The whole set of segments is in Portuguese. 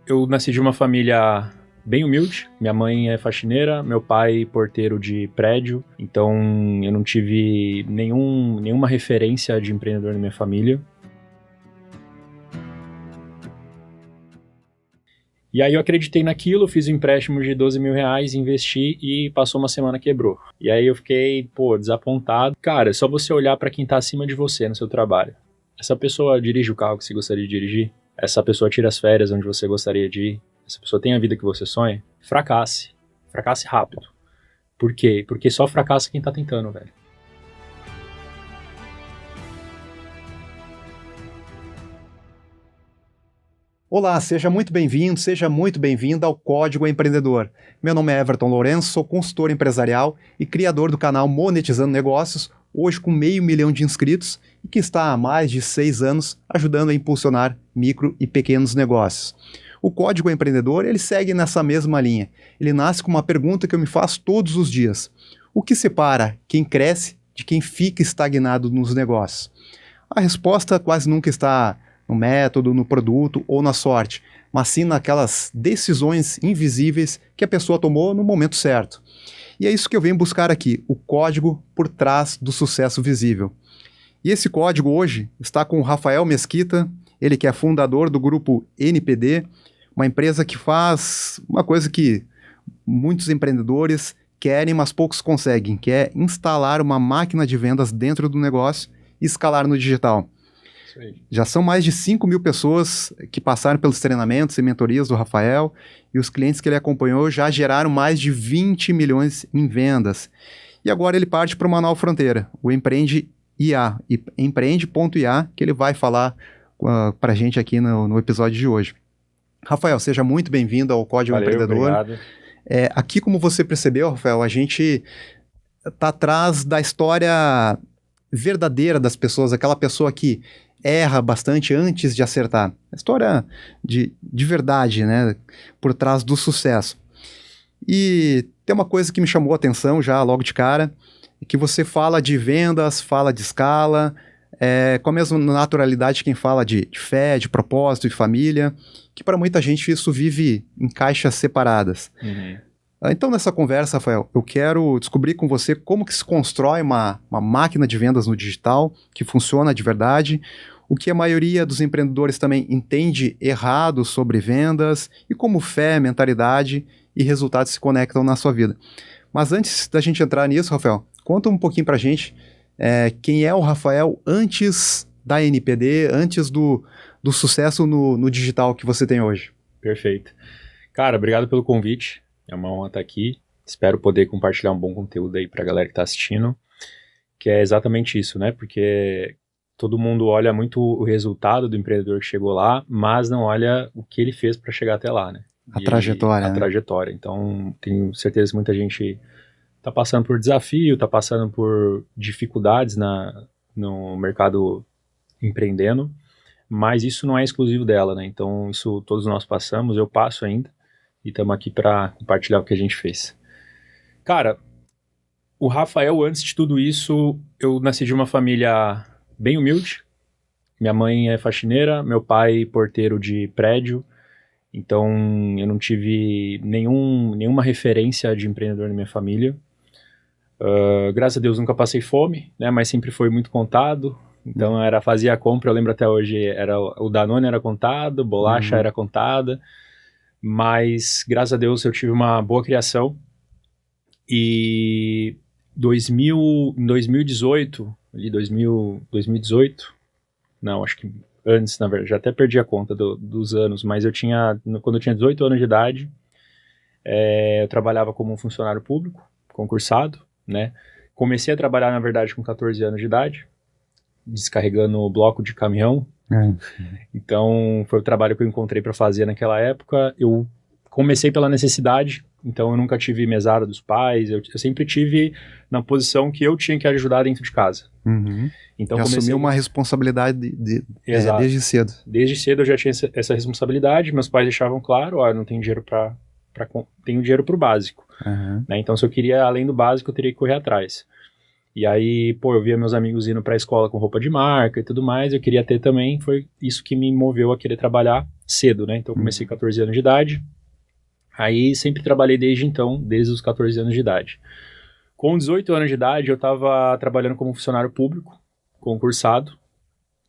Eu nasci de uma família bem humilde. Minha mãe é faxineira, meu pai porteiro de prédio. Então eu não tive nenhuma referência de empreendedor na minha família. E aí eu acreditei naquilo, fiz um empréstimo de 12 mil reais, investi e passou uma semana quebrou. E aí eu fiquei, desapontado. Cara, é só você olhar para quem tá acima de você no seu trabalho. Essa pessoa dirige o carro que você gostaria de dirigir? Essa pessoa tira as férias onde você gostaria de ir? Essa pessoa tem a vida que você sonha? Fracasse. Fracasse rápido. Por quê? Porque só fracassa quem tá tentando, velho. Olá, seja muito bem-vindo, seja muito bem-vinda ao Código Empreendedor. Meu nome é Everton Lourenço, sou consultor empresarial e criador do canal Monetizando Negócios, hoje com 500 mil de inscritos e que está há mais de 6 anos ajudando a impulsionar micro e pequenos negócios. O Código Empreendedor, ele segue nessa mesma linha. Ele nasce com uma pergunta que eu me faço todos os dias. O que separa quem cresce de quem fica estagnado nos negócios? A resposta quase nunca está no método, no produto ou na sorte, mas sim naquelas decisões invisíveis que a pessoa tomou no momento certo. E é isso que eu venho buscar aqui, o código por trás do sucesso visível. E esse código hoje está com o Rafael Mesquita, ele que é fundador do grupo NPD, uma empresa que faz uma coisa que muitos empreendedores querem, mas poucos conseguem, que é instalar uma máquina de vendas dentro do negócio e escalar no digital. Já são mais de 5 mil pessoas que passaram pelos treinamentos e mentorias do Rafael e os clientes que ele acompanhou já geraram mais de 20 milhões em vendas. E agora ele parte para uma nova fronteira, o Empreende IA, Empreende.ia, que ele vai falar para a gente aqui no episódio de hoje. Rafael, seja muito bem-vindo ao Código Empreendedor. Obrigado. Aqui, como você percebeu, Rafael, a gente está atrás da história verdadeira das pessoas, aquela pessoa que erra bastante antes de acertar. A história de verdade, né? Por trás do sucesso. E tem uma coisa que me chamou a atenção já logo de cara, que você fala de vendas, fala de escala, com a mesma naturalidade quem fala de fé, de propósito, de família, que para muita gente isso vive em caixas separadas. Uhum. Então, nessa conversa, Rafael, eu quero descobrir com você como que se constrói uma máquina de vendas no digital que funciona de verdade, o que a maioria dos empreendedores também entende errado sobre vendas e como fé, mentalidade e resultados se conectam na sua vida. Mas antes da gente entrar nisso, Rafael, conta um pouquinho pra gente quem é o Rafael antes da NPD, antes do sucesso no digital que você tem hoje. Perfeito. Cara, obrigado pelo convite. É uma honra estar aqui. Espero poder compartilhar um bom conteúdo aí pra galera que tá assistindo. Que é exatamente isso, né? Porque todo mundo olha muito o resultado do empreendedor que chegou lá, mas não olha o que ele fez para chegar até lá, né? A trajetória. A trajetória. Então, tenho certeza que muita gente tá passando por desafio, tá passando por dificuldades no mercado empreendendo, mas isso não é exclusivo dela, né? Então, isso todos nós passamos, eu passo ainda, e estamos aqui para compartilhar o que a gente fez. Cara, o Rafael, antes de tudo isso, eu nasci de uma família bem humilde. Minha mãe é faxineira, meu pai porteiro de prédio. Então eu não tive nenhuma referência de empreendedor na minha família. Graças a Deus nunca passei fome, né? Mas sempre foi muito contado. Então fazia a compra, eu lembro até hoje, o Danone era contado, bolacha era contada. Mas graças a Deus eu tive uma boa criação. E em 2018, ali 2018, não, acho que antes, na verdade, já até perdi a conta dos anos, mas quando eu tinha 18 anos de idade, eu trabalhava como um funcionário público, concursado, né? Comecei a trabalhar, na verdade, com 14 anos de idade, descarregando bloco de caminhão. Então, foi o trabalho que eu encontrei para fazer naquela época. Eu comecei pela necessidade, então eu nunca tive mesada dos pais, eu sempre tive na posição que eu tinha que ajudar dentro de casa. Uhum. Então, assumiu uma responsabilidade desde cedo. Desde cedo eu já tinha essa responsabilidade, meus pais deixavam claro, não tenho dinheiro tenho dinheiro pro básico. Uhum. Né? Então, se eu queria além do básico, eu teria que correr atrás. E aí, pô, eu via meus amigos indo pra escola com roupa de marca e tudo mais, eu queria ter também, foi isso que me moveu a querer trabalhar cedo, né? Então eu comecei com 14 anos de idade, aí sempre trabalhei desde então, desde os 14 anos de idade. Com 18 anos de idade, eu estava trabalhando como funcionário público, concursado,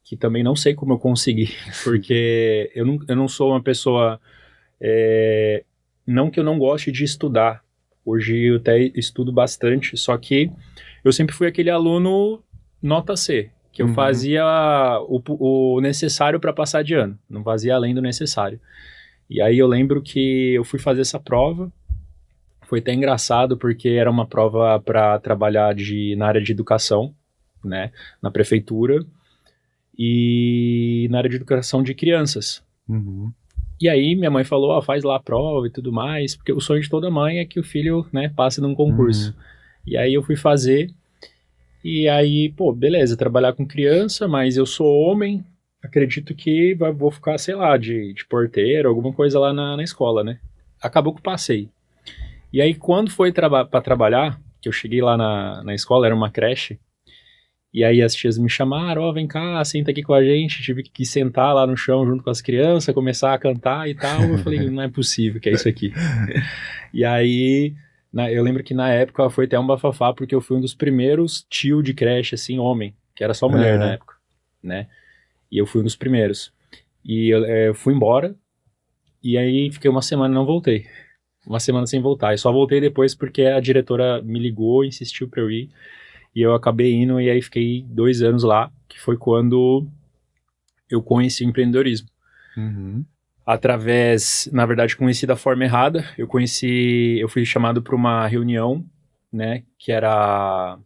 que também não sei como eu consegui, porque eu não sou uma pessoa... não que eu não goste de estudar, hoje eu até estudo bastante, só que eu sempre fui aquele aluno nota C, que eu fazia o necessário para passar de ano, não fazia além do necessário. E aí eu lembro que eu fui fazer essa prova, foi até engraçado porque era uma prova para trabalhar na área de educação, né, na prefeitura, e na área de educação de crianças. E aí minha mãe falou, faz lá a prova e tudo mais, porque o sonho de toda mãe é que o filho, né, passe num concurso. E aí eu fui fazer, e aí, pô, beleza, trabalhar com criança, mas eu sou homem, acredito que vou ficar, sei lá, de porteiro, alguma coisa lá na escola, né. Acabou que eu passei. E aí quando foi para trabalhar, que eu cheguei lá na escola, era uma creche, e aí as tias me chamaram, vem cá, senta aqui com a gente, tive que sentar lá no chão junto com as crianças, começar a cantar e tal, eu falei, não é possível que é isso aqui. E aí, eu lembro que na época foi até um bafafá, porque eu fui um dos primeiros tio de creche, assim, homem, que era só mulher na época, né, e eu fui um dos primeiros. E eu fui embora, e aí fiquei uma semana e não voltei. Uma semana sem voltar, e só voltei depois porque a diretora me ligou, insistiu pra eu ir, e eu acabei indo, e aí fiquei 2 anos lá, que foi quando eu conheci o empreendedorismo. Através, na verdade, conheci da forma errada, eu fui chamado para uma reunião, né, que era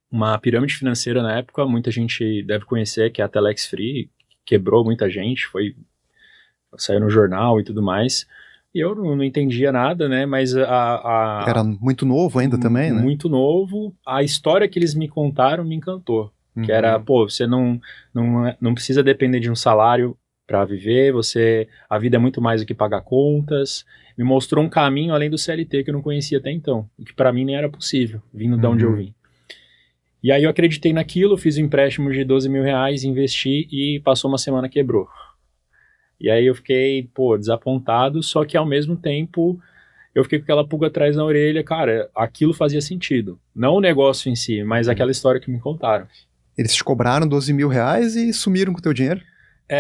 uma pirâmide financeira na época, muita gente deve conhecer, que é a Telex Free, quebrou muita gente, saiu no jornal e tudo mais. E eu não entendia nada, né, mas Era muito novo ainda também, né? Muito novo. A história que eles me contaram me encantou. Que era, pô, você não precisa depender de um salário para viver, a vida é muito mais do que pagar contas. Me mostrou um caminho além do CLT que eu não conhecia até então, e que para mim nem era possível, vindo de onde eu vim. E aí eu acreditei naquilo, fiz um empréstimo de 12 mil reais, investi e passou uma semana, quebrou. E aí eu fiquei, pô, desapontado, só que ao mesmo tempo eu fiquei com aquela pulga atrás na orelha, cara, aquilo fazia sentido. Não o negócio em si, mas aquela história que me contaram. Eles te cobraram 12 mil reais e sumiram com o teu dinheiro?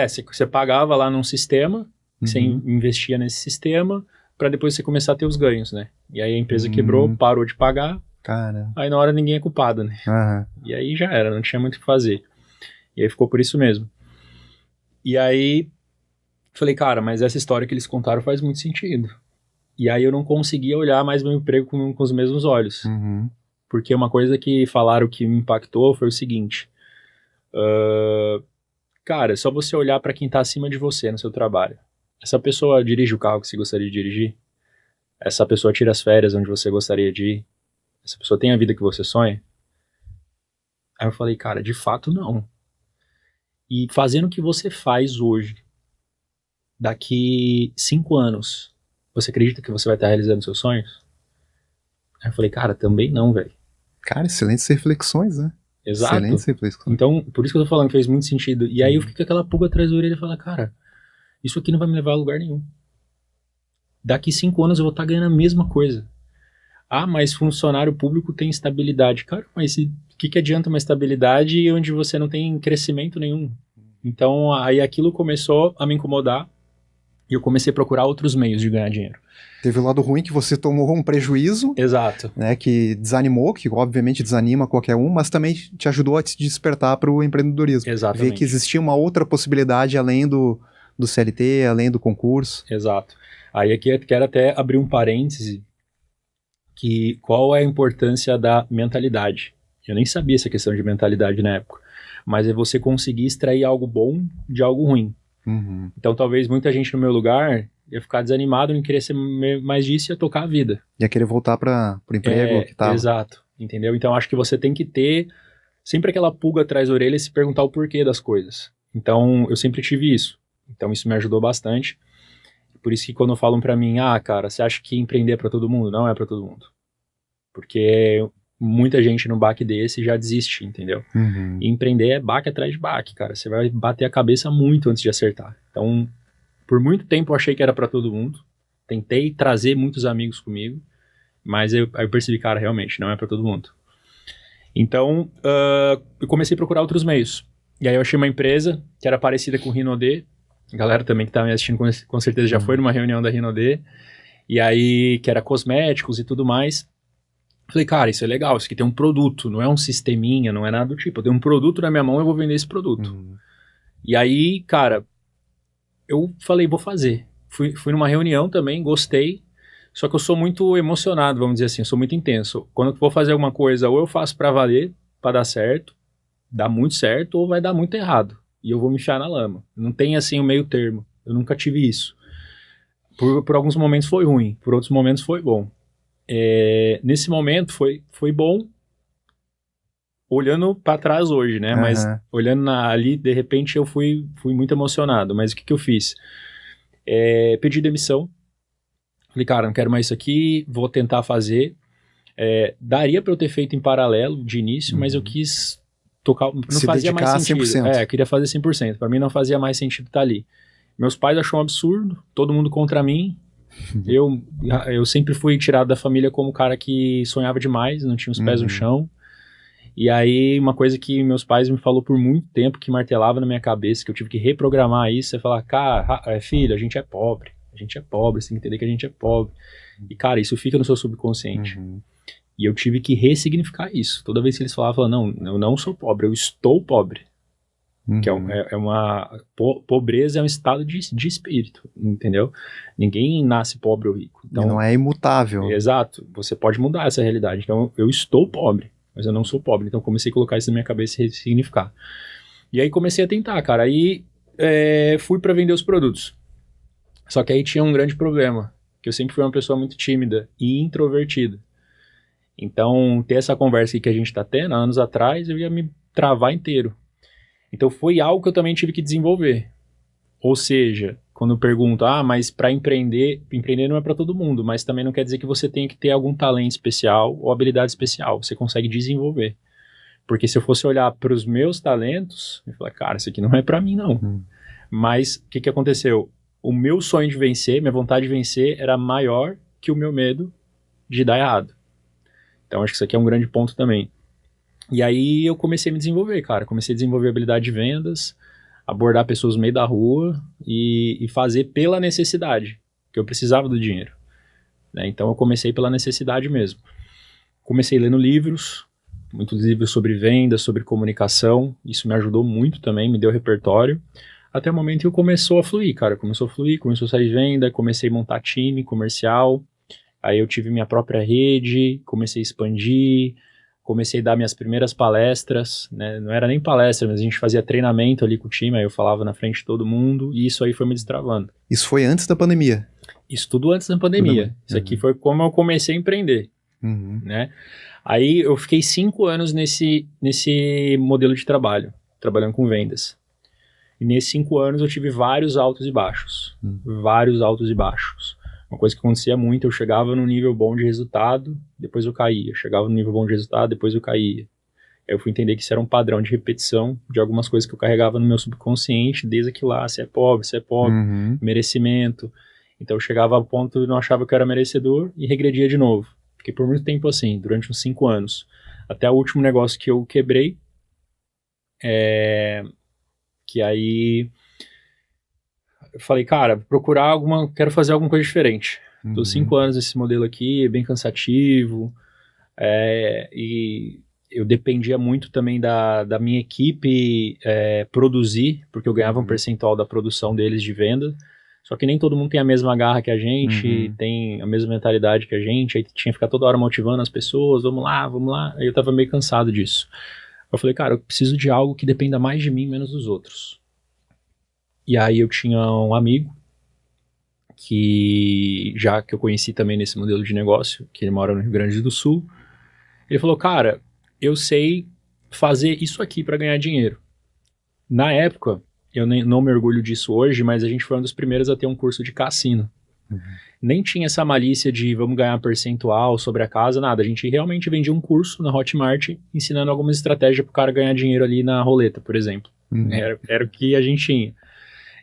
Você pagava lá num sistema, você investia nesse sistema, para depois você começar a ter os ganhos, né? E aí a empresa quebrou, parou de pagar, cara. Aí na hora ninguém é culpado, né? E aí já era, não tinha muito o que fazer. E aí ficou por isso mesmo. E aí falei, cara, mas essa história que eles contaram faz muito sentido. E aí eu não conseguia olhar mais meu emprego com os mesmos olhos. Porque uma coisa que falaram que me impactou foi o seguinte. Cara, é só você olhar para quem tá acima de você no seu trabalho. Essa pessoa dirige o carro que você gostaria de dirigir? Essa pessoa tira as férias onde você gostaria de ir? Essa pessoa tem a vida que você sonha? Aí eu falei, cara, de fato não. E fazendo o que você faz hoje, daqui 5 anos, você acredita que você vai estar realizando seus sonhos? Aí eu falei, cara, também não, velho. Cara, excelentes reflexões, né? Exato. Excelentes reflexões. Então, por isso que eu tô falando que fez muito sentido. E aí eu fiquei com aquela pulga atrás da orelha e falei, cara, isso aqui não vai me levar a lugar nenhum. Daqui 5 anos eu vou estar ganhando a mesma coisa. Ah, mas funcionário público tem estabilidade. Cara, mas o que adianta uma estabilidade onde você não tem crescimento nenhum? Então, aí aquilo começou a me incomodar e eu comecei a procurar outros meios de ganhar dinheiro. Teve o lado ruim que você tomou um prejuízo. Exato. Né, que desanimou, que obviamente desanima qualquer um, mas também te ajudou a te despertar para o empreendedorismo. Exatamente. Ver que existia uma outra possibilidade além do CLT, além do concurso. Exato. Aí aqui eu quero até abrir um parêntese, que qual é a importância da mentalidade. Eu nem sabia essa questão de mentalidade na época, mas é você conseguir extrair algo bom de algo ruim. Então talvez muita gente no meu lugar ia ficar desanimado, não querer ser mais disso, ia tocar a vida. Ia querer voltar para o emprego que tava. Exato, entendeu? Então acho que você tem que ter sempre aquela pulga atrás da orelha e se perguntar o porquê das coisas. Então eu sempre tive isso. Então isso me ajudou bastante. Por isso que quando falam pra mim, cara, você acha que empreender é pra todo mundo? Não é pra todo mundo. Porque muita gente no baque desse já desiste, entendeu? Uhum. E empreender é baque atrás de baque, cara. Você vai bater a cabeça muito antes de acertar. Então, por muito tempo eu achei que era pra todo mundo. Tentei trazer muitos amigos comigo, mas aí eu percebi, cara, realmente, não é pra todo mundo. Então, eu comecei a procurar outros meios. E aí eu achei uma empresa que era parecida com o Rinode. A galera também que tá me assistindo com certeza já foi numa reunião da Rinode. E aí, que era cosméticos e tudo mais. Falei, cara, isso é legal, isso aqui tem um produto, não é um sisteminha, não é nada do tipo. Eu tenho um produto na minha mão, eu vou vender esse produto. E aí, cara, eu falei, vou fazer. Fui numa reunião também, gostei. Só que eu sou muito emocionado, vamos dizer assim, eu sou muito intenso. Quando eu vou fazer alguma coisa, ou eu faço pra valer, pra dar certo, dá muito certo, ou vai dar muito errado. E eu vou me enfiar na lama. Não tem, assim, o meio termo. Eu nunca tive isso. Por alguns momentos foi ruim, por outros momentos foi bom. Nesse momento foi bom, olhando pra trás hoje, né? Mas olhando ali, de repente eu fui muito emocionado. Mas o que eu fiz? Pedi demissão. Falei, cara, não quero mais isso aqui, vou tentar fazer. Daria pra eu ter feito em paralelo de início, mas eu quis tocar, não Se fazia mais dedicar sentido. 100%. Eu queria fazer 100%. Pra mim não fazia mais sentido estar ali. Meus pais acham um absurdo, todo mundo contra mim. Eu sempre fui tirado da família como o cara que sonhava demais, não tinha os pés no chão. E aí, uma coisa que meus pais me falou por muito tempo, que martelava na minha cabeça, que eu tive que reprogramar isso, é falar, cara, filho, a gente é pobre, você tem que entender que a gente é pobre. E, cara, isso fica no seu subconsciente. E eu tive que ressignificar isso. Toda vez que eles falavam, não, eu não sou pobre, eu estou pobre. Que pobreza é um estado de espírito, entendeu? Ninguém nasce pobre ou rico. Então, e não é imutável. Exato, você pode mudar essa realidade. Então, eu estou pobre, mas eu não sou pobre. Então, comecei a colocar isso na minha cabeça e ressignificar. E aí, comecei a tentar, cara. Aí, fui para vender os produtos. Só que aí tinha um grande problema, que eu sempre fui uma pessoa muito tímida e introvertida. Então, ter essa conversa aí que a gente tá tendo, há anos atrás, eu ia me travar inteiro. Então foi algo que eu também tive que desenvolver. Ou seja, quando eu pergunto, mas para empreender não é para todo mundo, mas também não quer dizer que você tenha que ter algum talento especial ou habilidade especial. Você consegue desenvolver. Porque se eu fosse olhar para os meus talentos, eu ia falar, cara, isso aqui não é para mim não. Mas o que aconteceu? O meu sonho de vencer, minha vontade de vencer era maior que o meu medo de dar errado. Então acho que isso aqui é um grande ponto também. E aí eu comecei a me desenvolver, cara. Comecei a desenvolver habilidade de vendas, abordar pessoas no meio da rua e fazer pela necessidade, que eu precisava do dinheiro. Né? Então eu comecei pela necessidade mesmo. Comecei lendo livros, muitos livros sobre vendas, sobre comunicação. Isso me ajudou muito também, me deu repertório. Até o momento que começou a fluir, cara. Começou a sair venda, comecei a montar time comercial. Aí eu tive minha própria rede, comecei a expandir. Comecei a dar minhas primeiras palestras, né? Não era nem palestra, mas a gente fazia treinamento ali com o time, aí eu falava na frente de todo mundo, e isso aí foi me destravando. Isso foi antes da pandemia? Isso tudo antes da pandemia. Isso aqui foi como eu comecei a empreender, né? Aí eu fiquei 5 anos nesse modelo de trabalho, trabalhando com vendas. E nesses 5 anos eu tive vários altos e baixos. Vários altos e baixos. Uma coisa que acontecia muito, eu chegava num nível bom de resultado, depois eu caía. Chegava num nível bom de resultado, depois eu caía. Aí eu fui entender que isso era um padrão de repetição de algumas coisas que eu carregava no meu subconsciente, desde aquilo lá, você é pobre, merecimento. Então eu chegava ao ponto de não achava que eu era merecedor e regredia de novo. Fiquei por muito tempo assim, durante uns 5 anos. Até o último negócio que eu quebrei, que aí eu falei, cara, quero fazer alguma coisa diferente. Tô 5 anos nesse modelo aqui, é bem cansativo, e eu dependia muito também da minha equipe produzir, porque eu ganhava um percentual da produção deles de venda, só que nem todo mundo tem a mesma garra que a gente, tem a mesma mentalidade que a gente, aí tinha que ficar toda hora motivando as pessoas, vamos lá, aí eu tava meio cansado disso. Eu falei, cara, eu preciso de algo que dependa mais de mim, menos dos outros. E aí eu tinha um amigo que eu conheci também nesse modelo de negócio, que ele mora no Rio Grande do Sul. Ele falou, cara, eu sei fazer isso aqui para ganhar dinheiro. Na época, eu não me orgulho disso hoje, mas a gente foi um dos primeiros a ter um curso de cassino. Nem tinha essa malícia de vamos ganhar percentual sobre a casa, nada. A gente realmente vendia um curso na Hotmart ensinando algumas estratégias para o cara ganhar dinheiro ali na roleta, por exemplo. Era o que a gente tinha.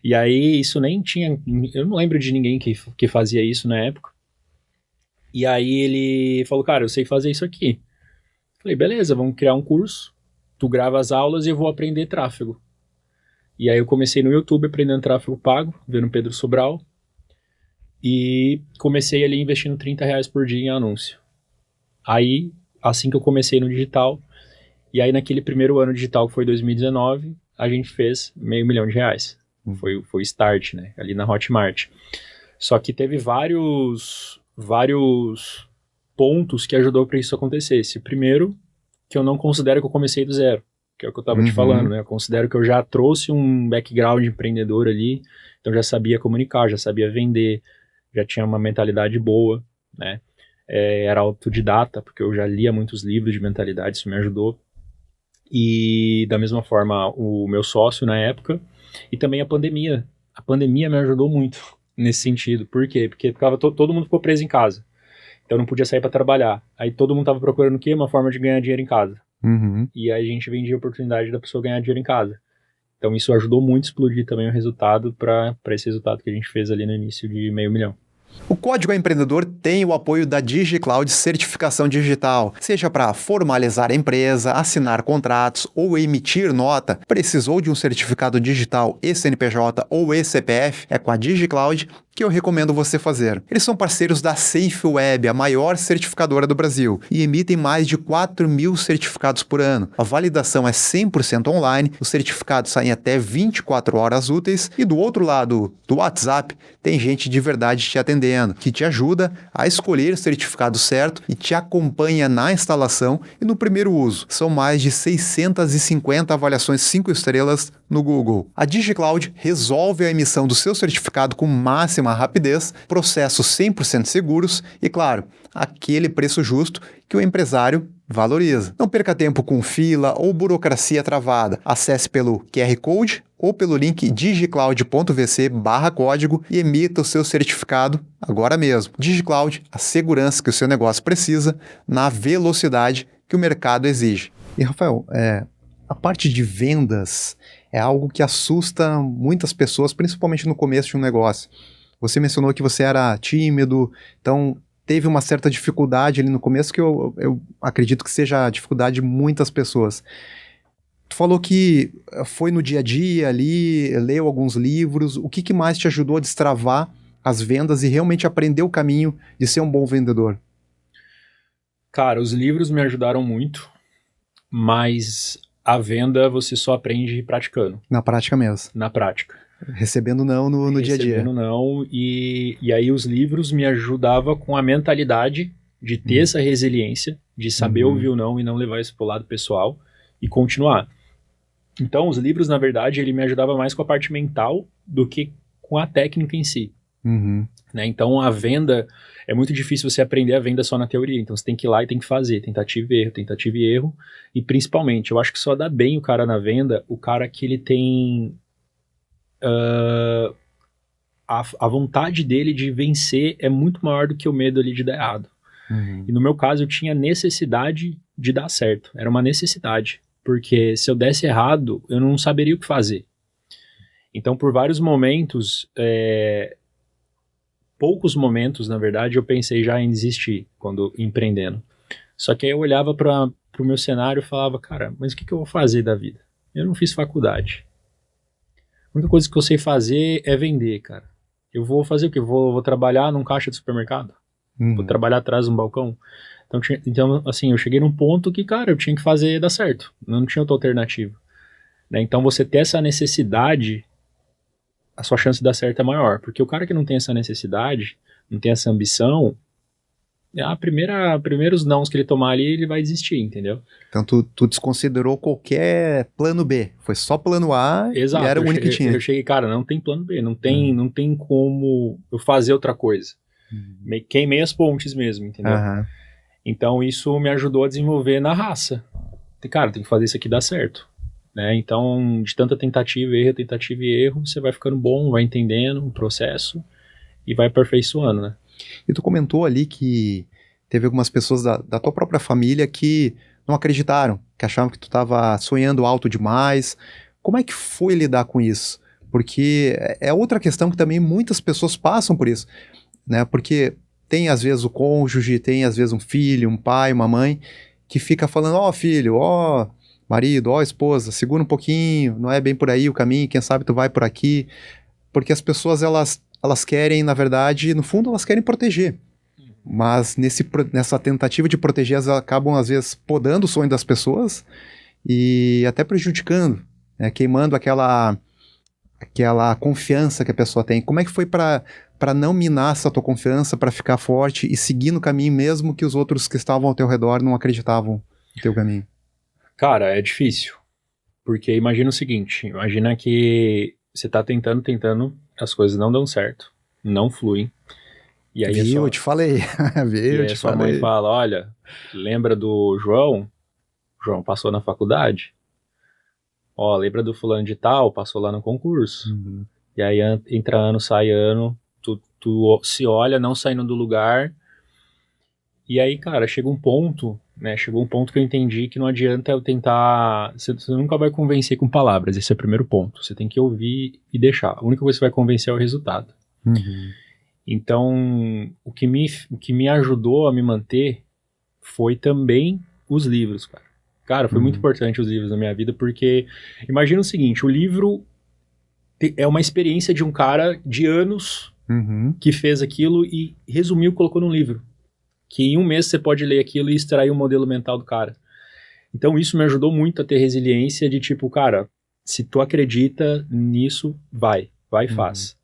E aí isso nem tinha... Eu não lembro de ninguém que fazia isso na época. E aí ele falou, cara, eu sei fazer isso aqui. Falei, beleza, vamos criar um curso. Tu grava as aulas e eu vou aprender tráfego. E aí eu comecei no YouTube aprendendo tráfego pago, vendo Pedro Sobral. E comecei ali investindo R$30 por dia em anúncio. Aí, assim que eu comecei no digital, e aí naquele primeiro ano digital, que foi 2019, a gente fez R$500 mil. Foi o start, né? Ali na Hotmart. Só que teve vários pontos que ajudou para isso acontecer. Primeiro, que eu não considero que eu comecei do zero, que é o que eu estava te falando, né? Eu considero que eu já trouxe um background de empreendedor ali, então já sabia comunicar, já sabia vender, já tinha uma mentalidade boa, né? Era autodidata, porque eu já lia muitos livros de mentalidade, isso me ajudou. E da mesma forma, o meu sócio na época, e também a pandemia. A pandemia me ajudou muito nesse sentido. Por quê? Porque todo mundo ficou preso em casa. Então não podia sair para trabalhar. Aí todo mundo tava procurando o quê? Uma forma de ganhar dinheiro em casa. E aí a gente vendia a oportunidade da pessoa ganhar dinheiro em casa. Então isso ajudou muito a explodir também o resultado para esse resultado que a gente fez ali no início de R$500 mil. O Código Empreendedor tem o apoio da DigiCloud Certificação Digital. Seja para formalizar a empresa, assinar contratos ou emitir nota, precisou de um certificado digital eCNPJ ou eCPF? É com a DigiCloud que eu recomendo você fazer. Eles são parceiros da SafeWeb, a maior certificadora do Brasil, e emitem mais de 4.000 certificados por ano. A validação é 100% online, os certificados saem até 24 horas úteis, e do outro lado do WhatsApp tem gente de verdade te atendendo, que te ajuda a escolher o certificado certo e te acompanha na instalação e no primeiro uso. São mais de 650 avaliações 5 estrelas no Google. A DigiCloud resolve a emissão do seu certificado com máxima rapidez, processos 100% seguros e, claro, aquele preço justo que o empresário valoriza. Não perca tempo com fila ou burocracia travada. Acesse pelo QR Code ou pelo link digicloud.vc/código e emita o seu certificado agora mesmo. DigiCloud, a segurança que o seu negócio precisa na velocidade que o mercado exige. E, Rafael, a parte de vendas é algo que assusta muitas pessoas, principalmente no começo de um negócio. Você mencionou que você era tímido, então teve uma certa dificuldade ali no começo, que eu acredito que seja a dificuldade de muitas pessoas. Tu falou que foi no dia a dia ali, leu alguns livros. O que mais te ajudou a destravar as vendas e realmente aprender o caminho de ser um bom vendedor? Cara, os livros me ajudaram muito, mas a venda você só aprende praticando. Na prática mesmo. Na prática. Recebendo não no dia a dia. Recebendo não, e aí os livros me ajudavam com a mentalidade de ter essa resiliência, de saber ouvir o não e não levar isso pro lado pessoal e continuar. Então os livros, na verdade, ele me ajudava mais com a parte mental do que com a técnica em si. Né? Então a venda, é muito difícil você aprender a venda só na teoria, então você tem que ir lá e tem que fazer, tentativa e erro, e principalmente, eu acho que só dá bem o cara na venda, o cara que ele tem a vontade dele de vencer é muito maior do que o medo ali de dar errado. E no meu caso eu tinha necessidade de dar certo, era uma necessidade, porque se eu desse errado eu não saberia o que fazer. Então por vários momentos, poucos momentos na verdade eu pensei já em desistir quando empreendendo. Só que aí eu olhava para o meu cenário e falava, cara, mas o que eu vou fazer da vida? Eu não fiz faculdade. A única coisa que eu sei fazer é vender, cara. Eu vou fazer o quê? Vou trabalhar num caixa de supermercado? Vou trabalhar atrás de um balcão? Então, assim, eu cheguei num ponto que, cara, eu tinha que fazer dar certo. Eu não tinha outra alternativa. Né? Então, você ter essa necessidade, a sua chance de dar certo é maior. Porque o cara que não tem essa necessidade, não tem essa ambição, primeiros nãos que ele tomar ali, ele vai desistir, entendeu? Então tu desconsiderou qualquer plano B, foi só plano A. Exato, e era o único que tinha. Eu cheguei, cara, não tem plano B, não tem como eu fazer outra coisa. Queimei as pontes mesmo, entendeu? Então isso me ajudou a desenvolver na raça. Cara, tem que fazer isso aqui dar certo. Né? Então, de tanta tentativa e erro, você vai ficando bom, vai entendendo o processo e vai aperfeiçoando, né? E tu comentou ali que teve algumas pessoas da tua própria família que não acreditaram, que achavam que tu estava sonhando alto demais. Como é que foi lidar com isso? Porque é outra questão que também muitas pessoas passam por isso, né? Porque tem às vezes o cônjuge, tem às vezes um filho, um pai, uma mãe, que fica falando, ó filho, ó marido, ó esposa, segura um pouquinho, não é bem por aí o caminho, quem sabe tu vai por aqui. Porque as pessoas, elas querem, na verdade, no fundo, elas querem proteger. Mas nessa tentativa de proteger, elas acabam, às vezes, podando o sonho das pessoas e até prejudicando, né? Queimando aquela confiança que a pessoa tem. Como é que foi para não minar essa tua confiança, para ficar forte e seguir no caminho mesmo que os outros que estavam ao teu redor não acreditavam no teu caminho? Cara, é difícil. Porque imagina o seguinte, imagina que você tá tentando, as coisas não dão certo, não fluem. E aí Viu, eu te falei. Viu, eu te sua falei. mãe fala, olha, lembra do João? João passou na faculdade. Ó, lembra do fulano de tal? Passou lá no concurso. Uhum. E aí entra ano, sai ano, tu se olha não saindo do lugar. E aí, cara, chegou um ponto que eu entendi que não adianta eu tentar. Você nunca vai convencer com palavras, esse é o primeiro ponto. Você tem que ouvir e deixar. A única coisa que você vai convencer é o resultado. Uhum. Então, o que me ajudou a me manter foi também os livros, cara. Cara, foi muito importante os livros na minha vida, porque imagina o seguinte, o livro é uma experiência de um cara de anos que fez aquilo e resumiu e colocou num livro. Que em um mês você pode ler aquilo e extrair o modelo mental do cara. Então isso me ajudou muito a ter resiliência de tipo, cara, se tu acredita nisso, vai e faz.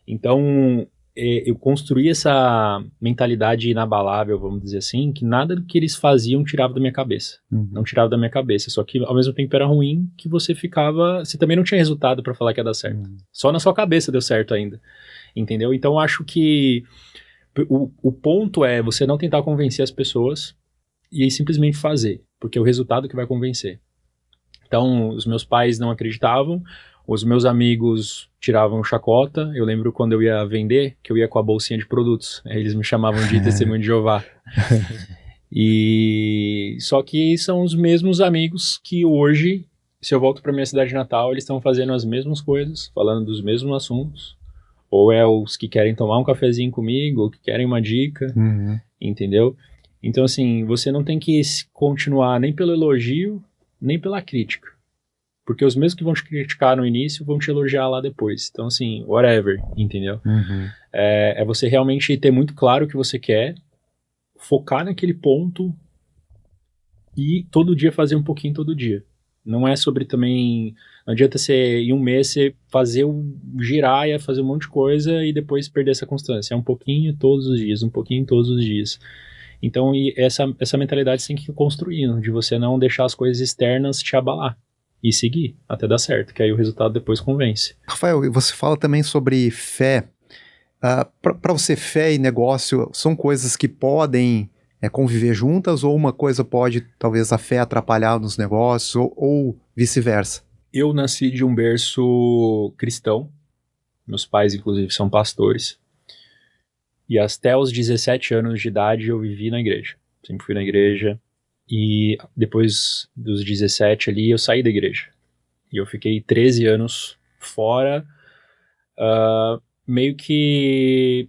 Então eu construí essa mentalidade inabalável, vamos dizer assim, que nada do que eles faziam tirava da minha cabeça. Não tirava da minha cabeça, só que ao mesmo tempo era ruim que você também não tinha resultado pra falar que ia dar certo. Só na sua cabeça deu certo ainda, entendeu? Então eu acho que o ponto é você não tentar convencer as pessoas e aí simplesmente fazer, porque é o resultado que vai convencer. Então, os meus pais não acreditavam, os meus amigos tiravam chacota. Eu lembro quando eu ia vender, que eu ia com a bolsinha de produtos. Aí eles me chamavam de testemunho de Jeová. E só que são os mesmos amigos que hoje, se eu volto para minha cidade natal, eles estão fazendo as mesmas coisas, falando dos mesmos assuntos. Ou é os que querem tomar um cafezinho comigo, ou que querem uma dica, entendeu? Então, assim, você não tem que continuar nem pelo elogio, nem pela crítica. Porque os mesmos que vão te criticar no início vão te elogiar lá depois. Então, assim, whatever, entendeu? É você realmente ter muito claro o que você quer, focar naquele ponto e todo dia fazer um pouquinho todo dia. Não é sobre também... Não adianta você, em um mês, você fazer girar e fazer um monte de coisa e depois perder essa constância. É um pouquinho todos os dias, um pouquinho todos os dias. Então, essa mentalidade você tem que ir construindo, de você não deixar as coisas externas te abalar. E seguir, até dar certo, que aí o resultado depois convence. Rafael, você fala também sobre fé. Para você, fé e negócio são coisas que podem conviver juntas, ou uma coisa pode, talvez, a fé atrapalhar nos negócios, ou vice-versa? Eu nasci de um berço cristão. Meus pais, inclusive, são pastores. E até os 17 anos de idade eu vivi na igreja. Sempre fui na igreja. E depois dos 17 ali, eu saí da igreja. E eu fiquei 13 anos fora, meio que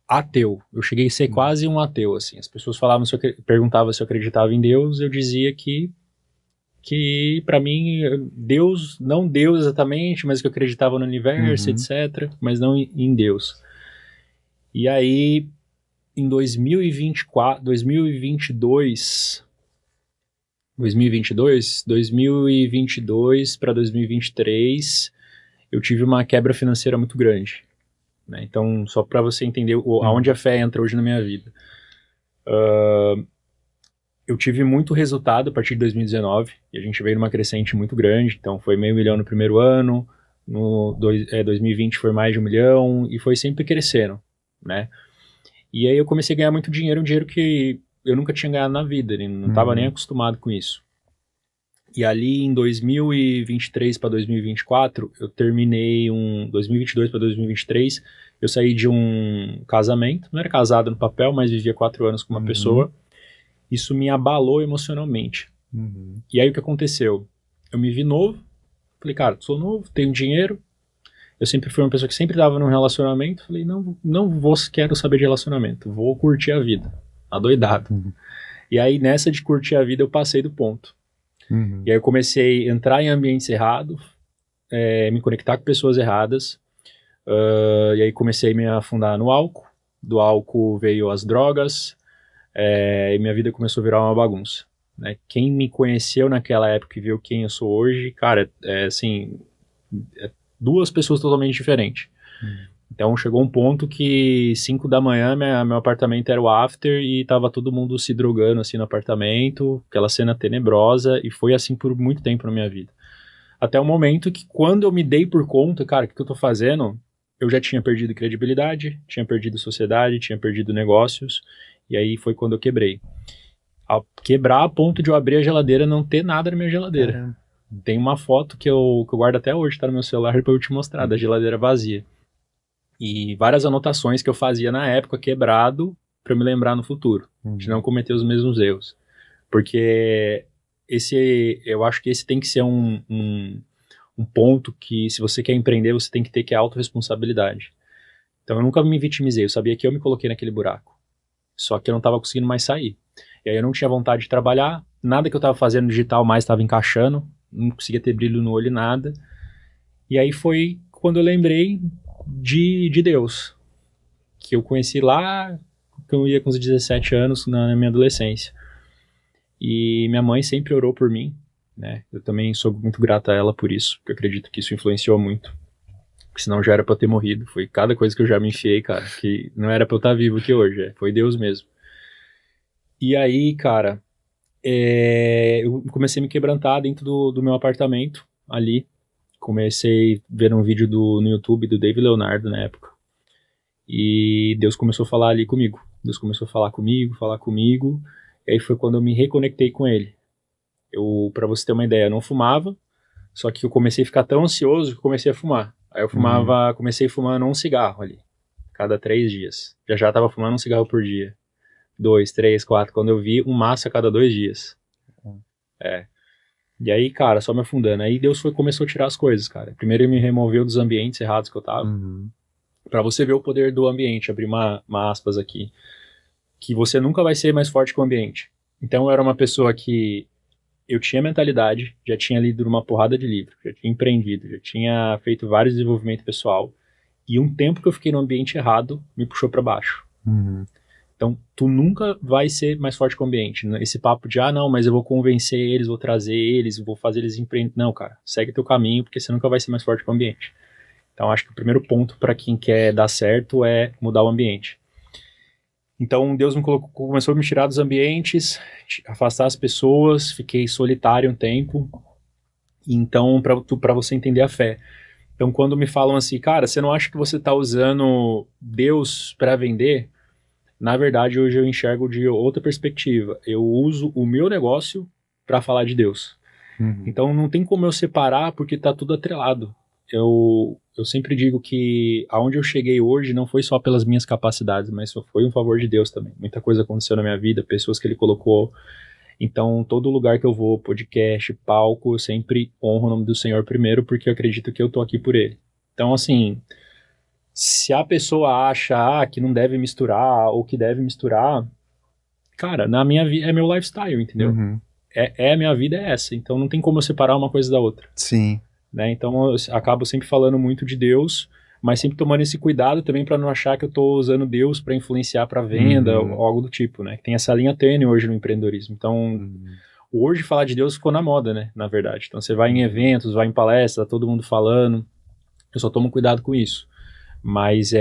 ateu. Eu cheguei a ser quase um ateu, assim. As pessoas perguntavam se eu acreditava em Deus, eu dizia que para mim, Deus, não Deus exatamente, mas que eu acreditava no universo, etc., mas não em Deus. E aí, em 2022 para 2023, eu tive uma quebra financeira muito grande, né? Então, só para você entender aonde a fé entra hoje na minha vida. Eu tive muito resultado a partir de 2019, e a gente veio numa crescente muito grande, então foi $500 mil no primeiro ano, 2020 foi mais de $1 milhão, e foi sempre crescendo, né? E aí eu comecei a ganhar muito dinheiro, um dinheiro que eu nunca tinha ganhado na vida, não estava nem acostumado com isso. E ali em 2023 para 2024, eu terminei 2022 para 2023, Eu saí de um casamento, não era casado no papel, mas vivia 4 anos com uma pessoa. Isso me abalou emocionalmente. E aí o que aconteceu? Eu me vi novo, falei, cara, sou novo, tenho dinheiro. Eu sempre fui uma pessoa que sempre estava num relacionamento. Falei, quero saber de relacionamento, vou curtir a vida, adoidado. E aí nessa de curtir a vida eu passei do ponto. E aí eu comecei a entrar em ambientes errados, me conectar com pessoas erradas. E aí comecei a me afundar no álcool. Do álcool veio as drogas. E minha vida começou a virar uma bagunça, né? Quem me conheceu naquela época e viu quem eu sou hoje, cara, assim, duas pessoas totalmente diferentes. Então chegou um ponto que 5 da manhã meu apartamento era o after e tava todo mundo se drogando assim no apartamento, aquela cena tenebrosa, e foi assim por muito tempo na minha vida. Até o momento que quando eu me dei por conta, cara, o que eu tô fazendo? Eu já tinha perdido credibilidade, tinha perdido sociedade, tinha perdido negócios. E aí foi quando eu quebrei. Ao quebrar a ponto de eu abrir a geladeira e não ter nada na minha geladeira. Tem uma foto que eu guardo até hoje, tá no meu celular pra eu te mostrar, da geladeira vazia. E várias anotações que eu fazia na época, quebrado, pra me lembrar no futuro. De não cometer os mesmos erros. Porque eu acho que esse tem que ser um ponto que, se você quer empreender, você tem que ter, que é a autorresponsabilidade. Então eu nunca me vitimizei, eu sabia que eu me coloquei naquele buraco. Só que eu não estava conseguindo mais sair. E aí eu não tinha vontade de trabalhar, nada que eu estava fazendo no digital mais estava encaixando, não conseguia ter brilho no olho, nada. E aí foi quando eu lembrei de Deus, que eu conheci lá, que eu ia com os 17 anos, na minha adolescência. E minha mãe sempre orou por mim, né? Eu também sou muito grato a ela por isso, porque eu acredito que isso influenciou muito. Porque senão já era pra eu ter morrido. Foi cada coisa que eu já me enfiei, cara, que não era pra eu estar vivo aqui hoje, foi Deus mesmo. E aí, cara, eu comecei a me quebrantar dentro do meu apartamento, ali. Comecei a ver um vídeo no YouTube do David Leonardo, na época. E Deus começou a falar ali comigo. Deus começou a falar comigo. E aí foi quando eu me reconectei com ele. Pra você ter uma ideia, eu não fumava, só que eu comecei a ficar tão ansioso que comecei a fumar. Aí eu comecei fumando um cigarro ali, cada 3 dias. Já tava fumando um cigarro por dia. 2, 3, 4, quando eu vi, um maço a cada 2 dias. E aí, cara, só me afundando. Aí Deus começou a tirar as coisas, cara. Primeiro ele me removeu dos ambientes errados que eu tava. Pra você ver o poder do ambiente, abrir uma aspas aqui. Que você nunca vai ser mais forte que o ambiente. Então eu era uma pessoa que eu tinha mentalidade, já tinha lido uma porrada de livro, já tinha empreendido, já tinha feito vários desenvolvimento pessoal, e um tempo que eu fiquei no ambiente errado me puxou pra baixo. Então, tu nunca vai ser mais forte que o ambiente. Esse papo de, não, mas eu vou convencer eles, vou trazer eles, vou fazer eles empreender. Não, cara, segue teu caminho, porque você nunca vai ser mais forte que o ambiente. Então, acho que o primeiro ponto para quem quer dar certo é mudar o ambiente. Então, Deus começou a me tirar dos ambientes, afastar as pessoas, fiquei solitário um tempo. Então, para você entender a fé. Então, quando me falam assim, cara, você não acha que você está usando Deus para vender? Na verdade, hoje eu enxergo de outra perspectiva. Eu uso o meu negócio para falar de Deus. Então, não tem como eu separar, porque está tudo atrelado. Eu sempre digo que aonde eu cheguei hoje não foi só pelas minhas capacidades, mas só foi um favor de Deus também. Muita coisa aconteceu na minha vida, pessoas que Ele colocou. Então, todo lugar que eu vou, podcast, palco, eu sempre honro o nome do Senhor primeiro, porque eu acredito que eu tô aqui por Ele. Então, assim, se a pessoa acha que não deve misturar ou que deve misturar, cara, na minha vida é meu lifestyle, entendeu? A minha vida é essa, então não tem como eu separar uma coisa da outra. Sim. Né? Então eu acabo sempre falando muito de Deus, mas sempre tomando esse cuidado também para não achar que eu estou usando Deus para influenciar para venda ou algo do tipo, né? Tem essa linha tênue hoje no empreendedorismo. Então, hoje falar de Deus ficou na moda, né? Na verdade. Então você vai em eventos, vai em palestras, tá todo mundo falando. Eu só tomo cuidado com isso. Mas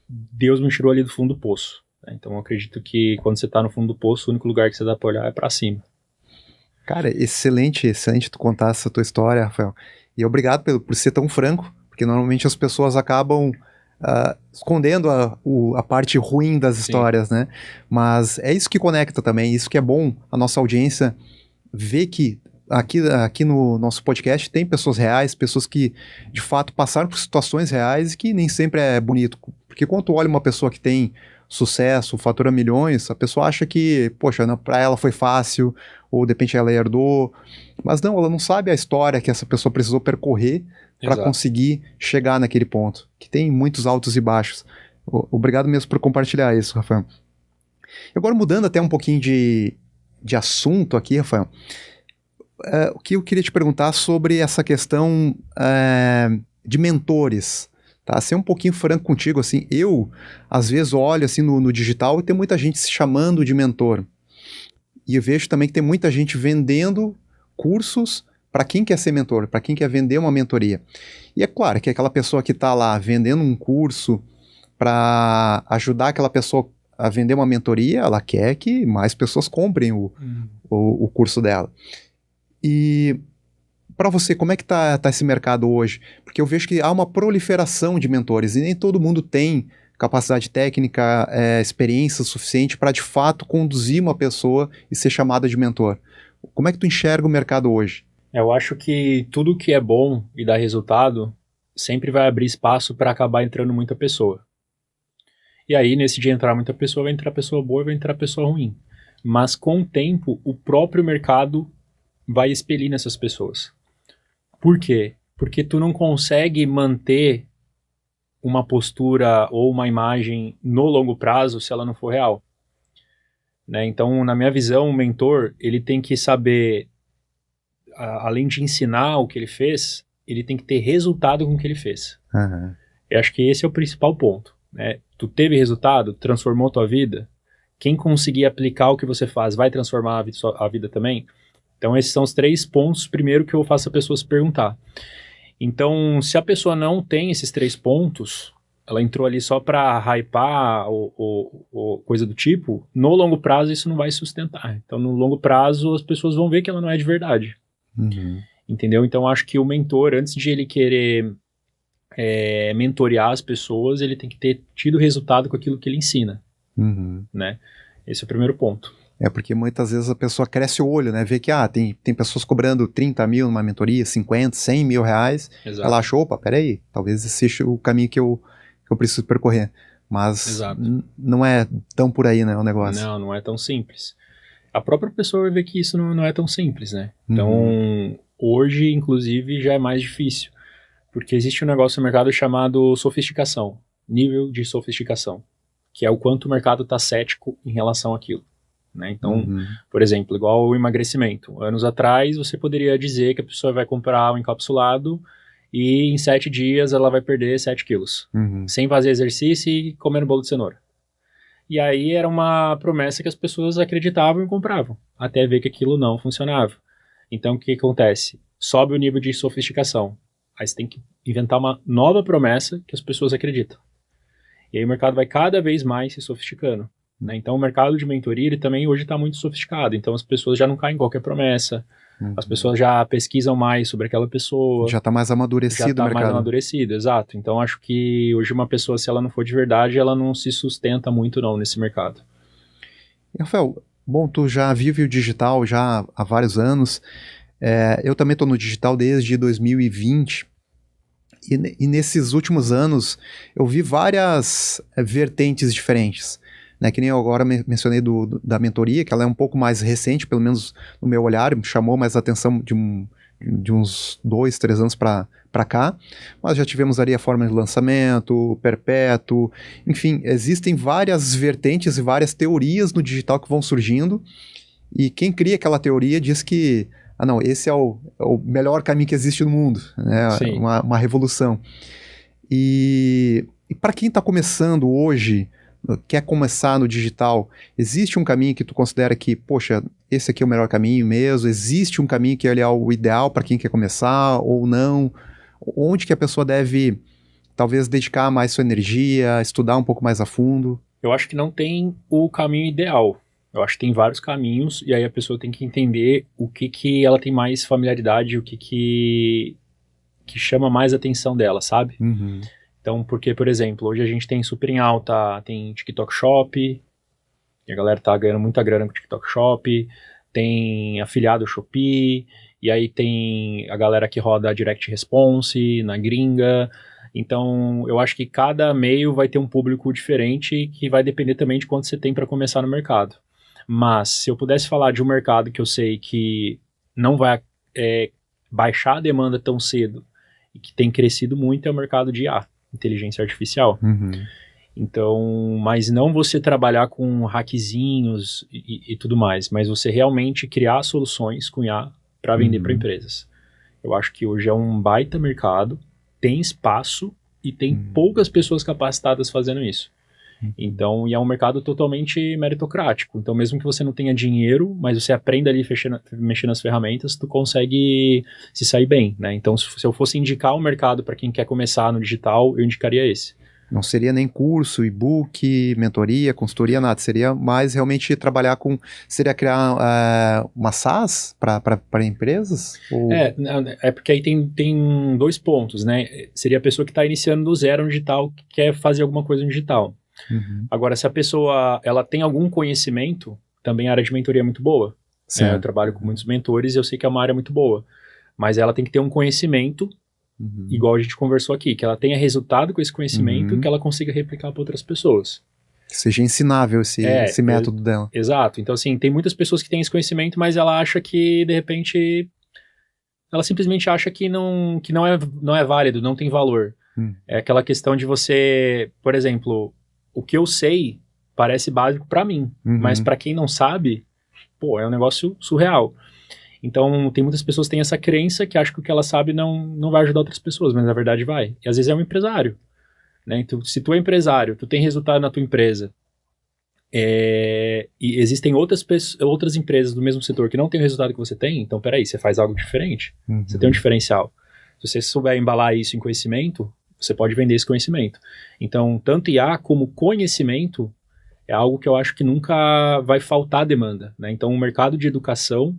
Deus me tirou ali do fundo do poço. Né? Então eu acredito que quando você está no fundo do poço, o único lugar que você dá para olhar é para cima. Cara, excelente tu contar essa tua história, Rafael. E obrigado por ser tão franco, porque normalmente as pessoas acabam escondendo a parte ruim das histórias, né? Mas é isso que conecta também, isso que é bom a nossa audiência ver que aqui no nosso podcast tem pessoas reais, pessoas que de fato passaram por situações reais e que nem sempre é bonito. Porque quando tu olha uma pessoa que tem sucesso, fatura milhões, a pessoa acha que, poxa, para ela foi fácil, ou de repente ela herdou. Mas não, ela não sabe a história que essa pessoa precisou percorrer para conseguir chegar naquele ponto, que tem muitos altos e baixos. Obrigado mesmo por compartilhar isso, Rafael. Agora mudando até um pouquinho de assunto aqui, Rafael, o que eu queria te perguntar sobre essa questão de mentores, tá? Ser um pouquinho franco contigo, assim, eu às vezes olho assim no digital e tem muita gente se chamando de mentor, e eu vejo também que tem muita gente vendendo cursos para quem quer ser mentor, para quem quer vender uma mentoria. E é claro que aquela pessoa que está lá vendendo um curso para ajudar aquela pessoa a vender uma mentoria, ela quer que mais pessoas comprem o curso dela. E para você, como é que tá esse mercado hoje? Porque eu vejo que há uma proliferação de mentores e nem todo mundo tem capacidade técnica, experiência suficiente para de fato conduzir uma pessoa e ser chamada de mentor. Como é que tu enxerga o mercado hoje? Eu acho que tudo que é bom e dá resultado sempre vai abrir espaço para acabar entrando muita pessoa. E aí, nesse de entrar muita pessoa, vai entrar pessoa boa e vai entrar pessoa ruim. Mas com o tempo, o próprio mercado vai expelir nessas pessoas. Por quê? Porque tu não consegue manter uma postura ou uma imagem no longo prazo se ela não for real. Né? Então, na minha visão, o mentor, ele tem que saber, além de ensinar o que ele fez, ele tem que ter resultado com o que ele fez. Uhum. Eu acho que esse é o principal ponto. Né? Tu teve resultado, transformou tua vida, quem conseguir aplicar o que você faz vai transformar a vida também. Então esses são os 3 pontos, primeiro, que eu faço a pessoa se perguntar. Então, se a pessoa não tem esses 3 pontos, ela entrou ali só para hypar ou coisa do tipo, no longo prazo isso não vai sustentar. Então no longo prazo as pessoas vão ver que ela não é de verdade. Uhum. Entendeu? Então acho que o mentor, antes de ele querer mentorear as pessoas, ele tem que ter tido resultado com aquilo que ele ensina. Uhum. Né? Esse é o primeiro ponto. Porque muitas vezes a pessoa cresce o olho, né? Vê que tem pessoas cobrando 30 mil numa mentoria, 50, 100 mil reais. Exato. Ela achou, opa, peraí, talvez esse seja o caminho que eu preciso percorrer. Mas não é tão por aí, né, o negócio. Não é tão simples. A própria pessoa vai ver que isso não é tão simples, né? Então, hoje, inclusive, já é mais difícil. Porque existe um negócio no mercado chamado sofisticação, nível de sofisticação, que é o quanto o mercado está cético em relação àquilo. Né? Então, por exemplo, igual o emagrecimento. Anos atrás, você poderia dizer que a pessoa vai comprar um encapsulado e em 7 dias ela vai perder 7 quilos, sem fazer exercício e comendo bolo de cenoura. E aí era uma promessa que as pessoas acreditavam e compravam, até ver que aquilo não funcionava. Então, o que acontece? Sobe o nível de sofisticação. Aí você tem que inventar uma nova promessa que as pessoas acreditam. E aí o mercado vai cada vez mais se sofisticando. Né? Então o mercado de mentoria ele também hoje está muito sofisticado. Então as pessoas já não caem em qualquer promessa. As pessoas já pesquisam mais sobre aquela pessoa. Já está mais amadurecido o mercado. Já está mais amadurecido, exato. Então acho que hoje uma pessoa, se ela não for de verdade, ela não se sustenta muito não nesse mercado. E, Rafael, bom, tu já vive o digital já há vários anos. Eu também estou no digital desde 2020 e nesses últimos anos eu vi várias vertentes diferentes, né? Que nem eu agora mencionei da mentoria, que ela é um pouco mais recente, pelo menos no meu olhar, me chamou mais a atenção de uns 2, 3 anos para cá, mas já tivemos ali a forma de lançamento, perpétuo, enfim, existem várias vertentes e várias teorias no digital que vão surgindo, e quem cria aquela teoria diz que não, esse é o melhor caminho que existe no mundo, né? Uma revolução. E para quem está começando hoje, quer começar no digital, existe um caminho que tu considera que, poxa, esse aqui é o melhor caminho mesmo? Existe um caminho que ele é o ideal para quem quer começar ou não? Onde que a pessoa deve, talvez, dedicar mais sua energia, estudar um pouco mais a fundo? Eu acho que não tem o caminho ideal. Eu acho que tem vários caminhos, e aí a pessoa tem que entender o que ela tem mais familiaridade, o que chama mais a atenção dela, sabe? Então, porque, por exemplo, hoje a gente tem super em alta, tem TikTok Shop, e a galera tá ganhando muita grana com TikTok Shop, tem afiliado Shopee, e aí tem a galera que roda a Direct Response, na gringa. Então, eu acho que cada meio vai ter um público diferente que vai depender também de quanto você tem para começar no mercado. Mas, se eu pudesse falar de um mercado que eu sei que não vai baixar a demanda tão cedo e que tem crescido muito, é o mercado de IA, inteligência artificial. Então, mas não você trabalhar com hackzinhos e tudo mais, mas você realmente criar soluções com IA para vender para empresas. Eu acho que hoje é um baita mercado, tem espaço e tem poucas pessoas capacitadas fazendo isso. Então, e é um mercado totalmente meritocrático. Então, mesmo que você não tenha dinheiro, mas você aprenda ali mexer nas ferramentas, tu consegue se sair bem, né? Então, se eu fosse indicar um mercado para quem quer começar no digital, eu indicaria esse. Não seria nem curso, e-book, mentoria, consultoria, nada. Seria mais realmente trabalhar com... Seria criar uma SaaS para empresas? Ou... É porque aí tem dois pontos, né? Seria a pessoa que está iniciando do zero no digital, que quer fazer alguma coisa no digital. Agora, se a pessoa ela tem algum conhecimento, também a área de mentoria é muito boa. Eu trabalho com muitos mentores e eu sei que é uma área muito boa. Mas ela tem que ter um conhecimento, igual a gente conversou aqui, que ela tenha resultado com esse conhecimento e que ela consiga replicar para outras pessoas. Que seja ensinável esse método dela. Exato. Então, assim, tem muitas pessoas que têm esse conhecimento, mas ela acha que, de repente, ela simplesmente acha que não é válido, não tem valor. É aquela questão de você, por exemplo... O que eu sei parece básico para mim, mas para quem não sabe, é um negócio surreal. Então, tem muitas pessoas que têm essa crença que acham que o que ela sabe não vai ajudar outras pessoas, mas na verdade vai. E às vezes é um empresário, né? Então, se tu é empresário, tu tem resultado na tua empresa, e existem outras empresas do mesmo setor que não têm o resultado que você tem, então peraí, você faz algo diferente. Você tem um diferencial. Se você souber embalar isso em conhecimento, você pode vender esse conhecimento. Então, tanto IA como conhecimento é algo que eu acho que nunca vai faltar demanda, né? Então, o mercado de educação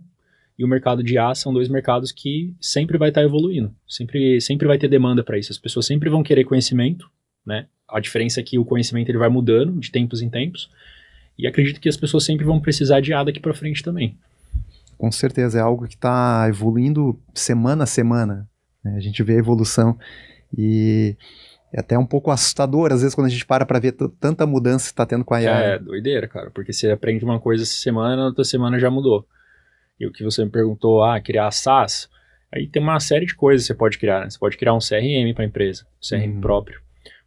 e o mercado de IA são dois mercados que sempre vai estar evoluindo. Sempre vai ter demanda para isso. As pessoas sempre vão querer conhecimento, né? A diferença é que o conhecimento ele vai mudando de tempos em tempos. E acredito que as pessoas sempre vão precisar de IA daqui para frente também. Com certeza, é algo que está evoluindo semana a semana, né? A gente vê a evolução. E é até um pouco assustador, às vezes, quando a gente para ver tanta mudança que está tendo com a IA. É doideira, cara, porque você aprende uma coisa essa semana, na outra semana já mudou. E o que você me perguntou, criar SaaS, aí tem uma série de coisas que você pode criar, né? Você pode criar um CRM para a empresa, um CRM próprio.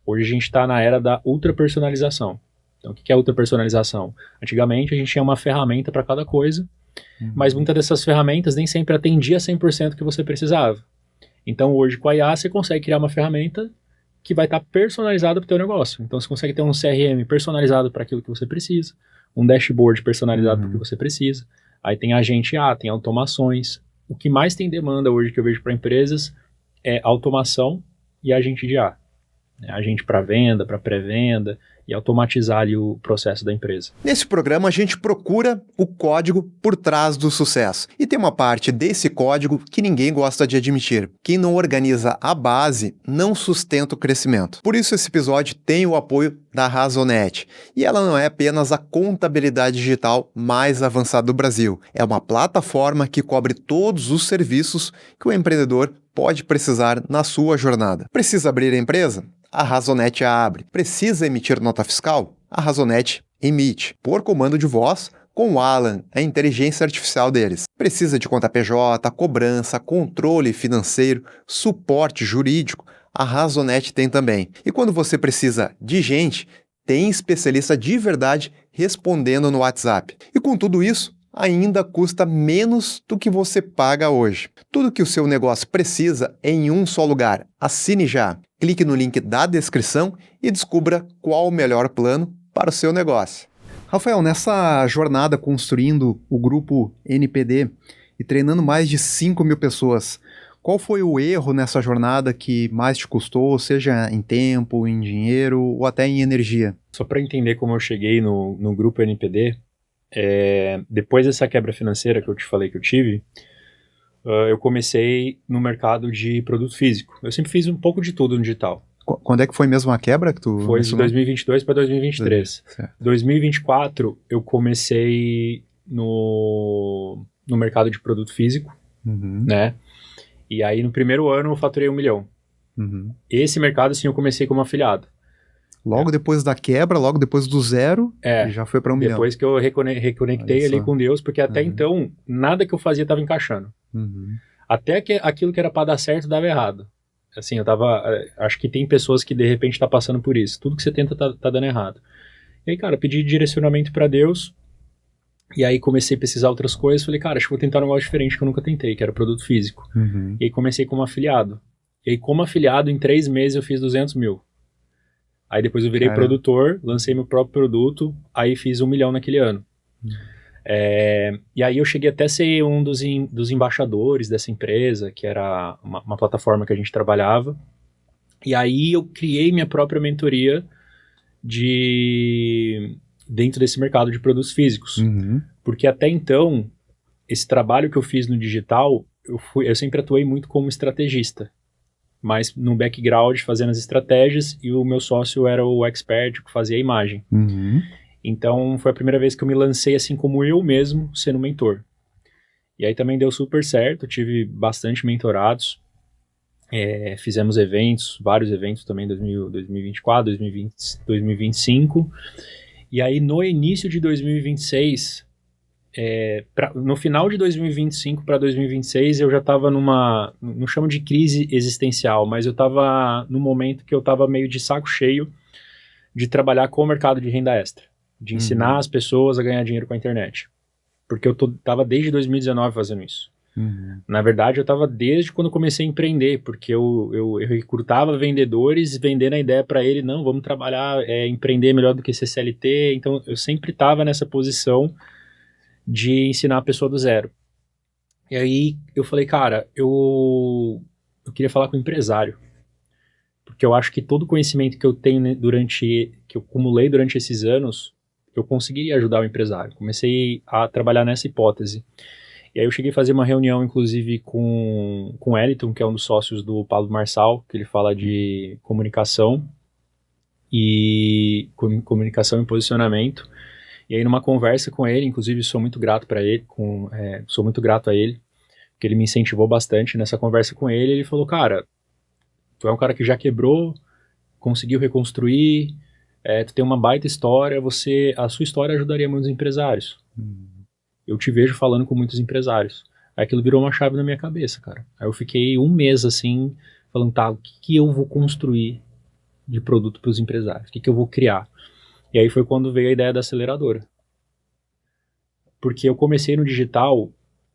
Hoje a gente está na era da ultrapersonalização. Então, o que é ultrapersonalização? Antigamente a gente tinha uma ferramenta para cada coisa, mas muitas dessas ferramentas nem sempre atendia 100% o que você precisava. Então, hoje, com a IA, você consegue criar uma ferramenta que vai estar personalizada para o teu negócio. Então, você consegue ter um CRM personalizado para aquilo que você precisa, um dashboard personalizado para o que você precisa. Aí tem agente IA, tem automações. O que mais tem demanda hoje que eu vejo para empresas é automação e agente de IA. Agente para venda, para pré-venda e automatizar ali o processo da empresa. Nesse programa a gente procura o código por trás do sucesso. E tem uma parte desse código que ninguém gosta de admitir. Quem não organiza a base não sustenta o crescimento. Por isso esse episódio tem o apoio da Razonet. E ela não é apenas a contabilidade digital mais avançada do Brasil. É uma plataforma que cobre todos os serviços que o empreendedor pode precisar na sua jornada. Precisa abrir a empresa? A Razonet a abre. Precisa emitir nota fiscal? A Razonet emite, por comando de voz, com o Alan, a inteligência artificial deles. Precisa de conta PJ, cobrança, controle financeiro, suporte jurídico? A Razonet tem também. E quando você precisa de gente, tem especialista de verdade respondendo no WhatsApp. E com tudo isso, ainda custa menos do que você paga hoje. Tudo que o seu negócio precisa é em um só lugar. Assine já. Clique no link da descrição e descubra qual o melhor plano para o seu negócio. Rafael, nessa jornada construindo o grupo NPD e treinando mais de 5.000 pessoas, qual foi o erro nessa jornada que mais te custou, seja em tempo, em dinheiro ou até em energia? Só para entender como eu cheguei no grupo NPD, depois dessa quebra financeira que eu te falei que eu tive, eu comecei no mercado de produto físico. Eu sempre fiz um pouco de tudo no digital. Quando é que foi mesmo a quebra que tu... Foi de 2022 para 2023. Certo. 2024 eu comecei no mercado de produto físico. né? E aí no primeiro ano eu faturei 1 milhão. Esse mercado, assim, eu comecei como afiliado. Logo depois da quebra, logo depois do zero, e já foi para 1 milhão. Depois que eu reconectei ali com Deus, porque até então, nada que eu fazia estava encaixando. Até que aquilo que era para dar certo dava errado. Assim, acho que tem pessoas que de repente tá passando por isso. Tudo que você tenta tá dando errado. E aí, cara, pedi direcionamento para Deus. E aí comecei a pesquisar outras coisas. Falei, cara, acho que vou tentar um negócio diferente que eu nunca tentei, que era produto físico. E aí comecei como afiliado. E aí, como afiliado, em 3 meses eu fiz 200 mil. Aí depois eu virei produtor, lancei meu próprio produto, aí fiz 1 milhão naquele ano. E aí eu cheguei até a ser um dos embaixadores dessa empresa, que era uma plataforma que a gente trabalhava. E aí eu criei minha própria mentoria dentro desse mercado de produtos físicos. Porque até então, esse trabalho que eu fiz no digital, eu sempre atuei muito como estrategista. Mas no background, fazendo as estratégias, e o meu sócio era o expert que fazia a imagem. Então, foi a primeira vez que eu me lancei assim como eu mesmo, sendo mentor. E aí também deu super certo, tive bastante mentorados. Fizemos eventos, vários eventos também em 2024, 2020, 2025. E aí, no início de 2026... no final de 2025 para 2026 eu já estava não chamo de crise existencial, mas eu estava num momento que eu estava meio de saco cheio de trabalhar com o mercado de renda extra, de ensinar as pessoas a ganhar dinheiro com a internet, porque eu estava desde 2019 fazendo isso. Na verdade eu estava desde quando eu comecei a empreender, porque eu recrutava vendedores, vendendo a ideia para ele, não, vamos trabalhar, empreender melhor do que ser CLT, então eu sempre estava nessa posição de ensinar a pessoa do zero. E aí eu falei, cara, eu queria falar com o empresário, porque eu acho que todo o conhecimento que eu tenho que eu acumulei durante esses anos, eu conseguiria ajudar o empresário. Comecei a trabalhar nessa hipótese. E aí eu cheguei a fazer uma reunião, inclusive, com o Eliton, que é um dos sócios do Pablo Marçal, que ele fala de comunicação e posicionamento. E aí numa conversa com ele, inclusive sou muito grato para ele, sou muito grato a ele, porque ele me incentivou bastante nessa conversa com ele. Ele falou, cara, tu é um cara que já quebrou, conseguiu reconstruir, tu tem uma baita história, a sua história ajudaria muitos empresários. Eu te vejo falando com muitos empresários. Aí aquilo virou uma chave na minha cabeça, cara. Aí eu fiquei 1 mês assim, falando, tá, o que eu vou construir de produto para os empresários? O que eu vou criar? E aí foi quando veio a ideia da aceleradora. Porque eu comecei no digital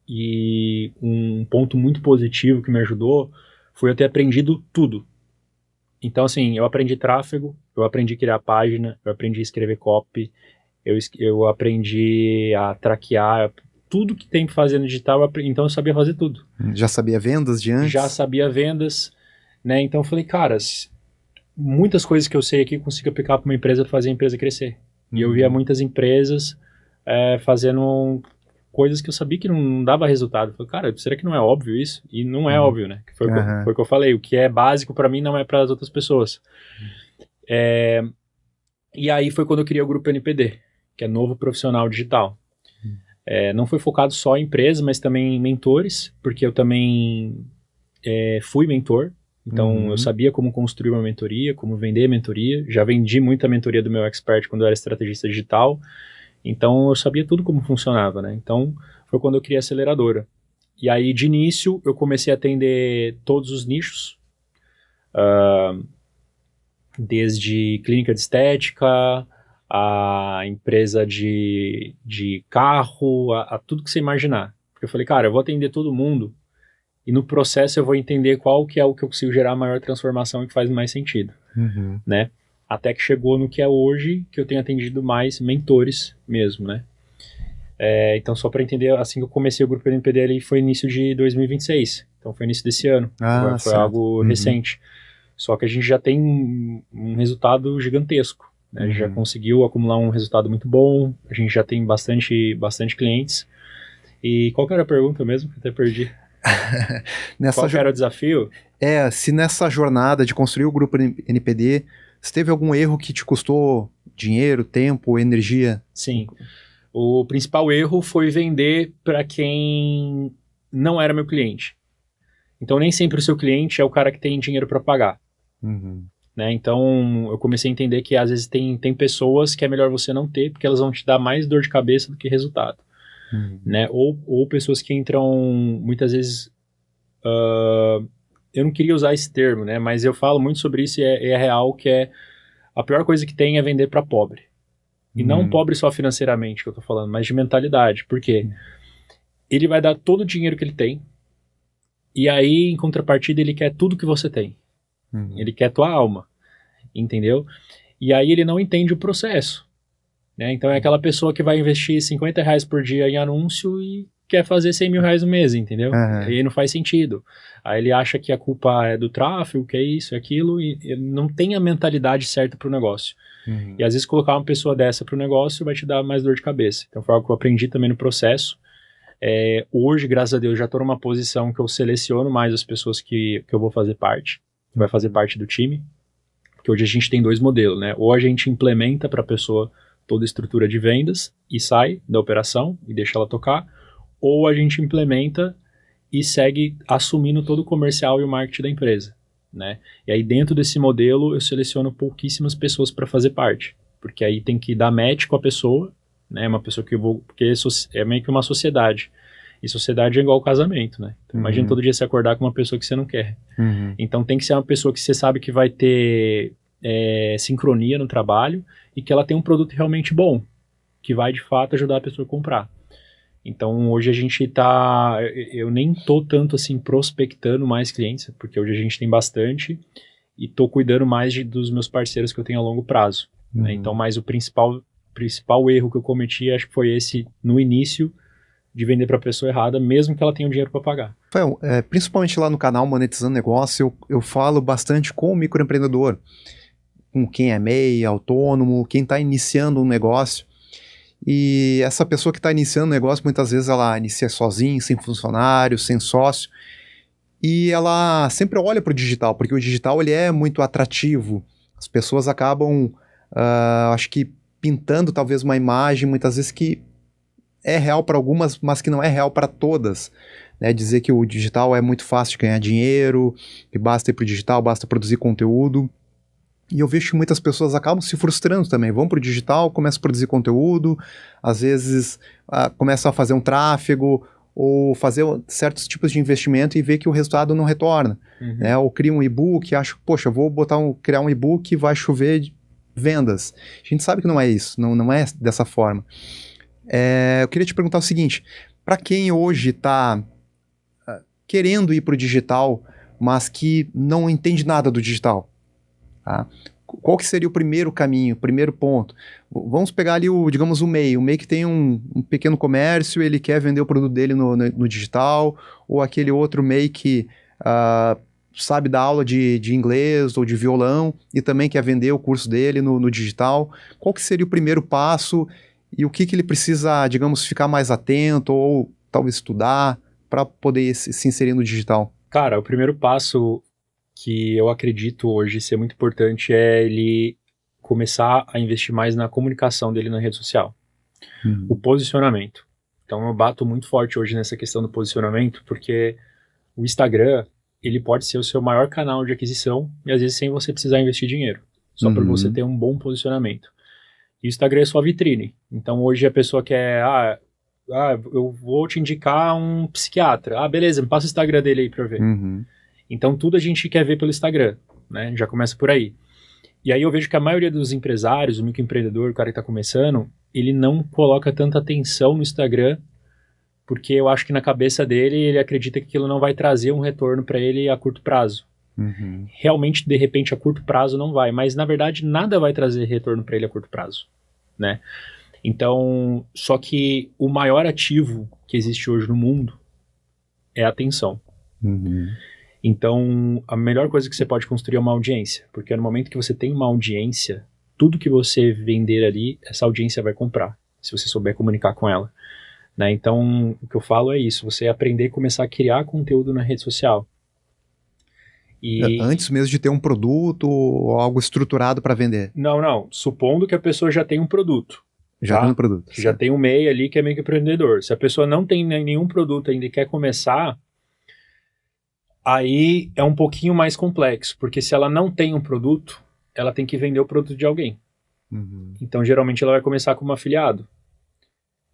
e um ponto muito positivo que me ajudou foi eu ter aprendido tudo. Então, assim, eu aprendi tráfego, eu aprendi a criar página, eu aprendi a escrever copy, eu aprendi a traquear, tudo que tem que fazer no digital, então eu sabia fazer tudo. Já sabia vendas de antes? Já sabia vendas, né? Então eu falei, cara, muitas coisas que eu sei aqui eu consigo aplicar para uma empresa para fazer a empresa crescer. E eu via muitas empresas fazendo coisas que eu sabia que não dava resultado. Eu falei, cara, será que não é óbvio isso? E não é óbvio, né? Foi o que eu falei. O que é básico para mim não é para as outras pessoas. E aí foi quando eu criei o Grupo NPD, que é Novo Profissional Digital. Não foi focado só em empresas, mas também em mentores, porque eu também fui mentor. Então, eu sabia como construir uma mentoria, como vender mentoria. Já vendi muita mentoria do meu expert quando eu era estrategista digital. Então, eu sabia tudo como funcionava, né? Então, foi quando eu criei a aceleradora. E aí, de início, eu comecei a atender todos os nichos. Desde clínica de estética, a empresa de carro, a tudo que você imaginar. Porque eu falei, cara, eu vou atender todo mundo. E no processo eu vou entender qual que é o que eu consigo gerar a maior transformação e que faz mais sentido, né? Até que chegou no que é hoje, que eu tenho atendido mais mentores mesmo, né? Então, só para entender, assim que eu comecei o Grupo NPD, ele foi início de 2026. Então, foi início desse ano. Foi algo recente. Só que a gente já tem um resultado gigantesco, né? A gente já conseguiu acumular um resultado muito bom, a gente já tem bastante clientes. E qual que era a pergunta mesmo? Que eu até perdi. Qual que era o desafio? Se nessa jornada de construir o Grupo NPD, se teve algum erro que te custou dinheiro, tempo, energia? Sim. O principal erro foi vender para quem não era meu cliente. Então, nem sempre o seu cliente é o cara que tem dinheiro para pagar. Né? Então, eu comecei a entender que às vezes tem pessoas que é melhor você não ter, porque elas vão te dar mais dor de cabeça do que resultado. Né? Ou pessoas que entram, muitas vezes, eu não queria usar esse termo, né? Mas eu falo muito sobre isso e é real, que é a pior coisa que tem é vender para pobre. E não pobre só financeiramente, que eu tô falando, mas de mentalidade. Por quê? Ele vai dar todo o dinheiro que ele tem, e aí, em contrapartida, ele quer tudo que você tem. Ele quer tua alma, entendeu? E aí ele não entende o processo. Né? Então é aquela pessoa que vai investir R$ 50 por dia em anúncio e quer fazer R$ 100.000 no mês, entendeu? Aí não faz sentido. Aí ele acha que a culpa é do tráfego, que é isso, é aquilo, e ele não tem a mentalidade certa para o negócio. E às vezes colocar uma pessoa dessa para o negócio vai te dar mais dor de cabeça. Então foi algo que eu aprendi também no processo. Hoje, graças a Deus, já estou numa posição que eu seleciono mais as pessoas que eu vou fazer parte, que vai fazer parte do time. Porque hoje a gente tem 2 modelos, né? Ou a gente implementa para a pessoa toda a estrutura de vendas e sai da operação e deixa ela tocar, ou a gente implementa e segue assumindo todo o comercial e o marketing da empresa, né? E aí dentro desse modelo eu seleciono pouquíssimas pessoas para fazer parte, porque aí tem que dar match com a pessoa, né? Uma pessoa que eu vou, porque é meio que uma sociedade, e sociedade é igual casamento, né? Então, imagina todo dia você acordar com uma pessoa que você não quer. Então tem que ser uma pessoa que você sabe que vai ter sincronia no trabalho e que ela tem um produto realmente bom, que vai de fato ajudar a pessoa a comprar. Então hoje a gente tá, eu nem tô tanto assim prospectando mais clientes, porque hoje a gente tem bastante e tô cuidando mais dos meus parceiros que eu tenho a longo prazo. Né? Então, mas o principal erro que eu cometi, acho que foi esse no início, de vender para a pessoa errada, mesmo que ela tenha o dinheiro para pagar. Rafael, principalmente lá no canal Monetizando Negócio, eu falo bastante com o microempreendedor, com quem é MEI, autônomo, quem está iniciando um negócio. E essa pessoa que está iniciando um negócio, muitas vezes ela inicia sozinha, sem funcionário, sem sócio, e ela sempre olha para o digital, porque o digital ele é muito atrativo. As pessoas acabam, acho que pintando talvez uma imagem, muitas vezes que é real para algumas, mas que não é real para todas. Né? Dizer que o digital é muito fácil de ganhar dinheiro, que basta ir para o digital, basta produzir conteúdo. E eu vejo que muitas pessoas acabam se frustrando também. Vão para o digital, começam a produzir conteúdo, às vezes começam a fazer um tráfego ou fazer certos tipos de investimento e vê que o resultado não retorna. Né? Ou cria um e-book, acha, poxa, vou criar um e-book e vai chover vendas. A gente sabe que não é isso, não é dessa forma. Eu queria te perguntar o seguinte, para quem hoje está querendo ir para o digital, mas que não entende nada do digital, tá? Qual que seria o primeiro caminho, o primeiro ponto? Vamos pegar ali, digamos, o MEI que tem um pequeno comércio, ele quer vender o produto dele no digital, ou aquele outro MEI que sabe dar aula de inglês ou de violão e também quer vender o curso dele no digital. Qual que seria o primeiro passo e o que ele precisa, digamos, ficar mais atento ou talvez estudar para poder se inserir no digital? Cara, o primeiro passo que eu acredito hoje ser muito importante é ele começar a investir mais na comunicação dele na rede social. O posicionamento. Então eu bato muito forte hoje nessa questão do posicionamento, porque o Instagram, ele pode ser o seu maior canal de aquisição e às vezes sem você precisar investir dinheiro, só por você ter um bom posicionamento. E o Instagram é sua vitrine. Então hoje a pessoa quer, eu vou te indicar um psiquiatra. Beleza, me passa o Instagram dele aí pra eu ver. Então tudo a gente quer ver pelo Instagram, né? Já começa por aí. E aí eu vejo que a maioria dos empresários, o microempreendedor, o cara que tá começando, ele não coloca tanta atenção no Instagram, porque eu acho que na cabeça dele, ele acredita que aquilo não vai trazer um retorno para ele a curto prazo. Realmente, de repente, a curto prazo não vai, mas na verdade nada vai trazer retorno para ele a curto prazo, né? Então, só que o maior ativo que existe hoje no mundo é a atenção. Então, a melhor coisa que você pode construir é uma audiência, porque no momento que você tem uma audiência, tudo que você vender ali, essa audiência vai comprar, se você souber comunicar com ela. Né? Então, o que eu falo é isso, você aprender a começar a criar conteúdo na rede social. Antes mesmo de ter um produto ou algo estruturado para vender? Não. Supondo que a pessoa já tem um produto. Já tá? tem um produto. Já certo. tem um MEI ali que é meio que empreendedor. Se a pessoa não tem nenhum produto ainda e quer começar, aí é um pouquinho mais complexo, porque se ela não tem um produto, ela tem que vender o produto de alguém. Uhum. Então, geralmente, ela vai começar como afiliado.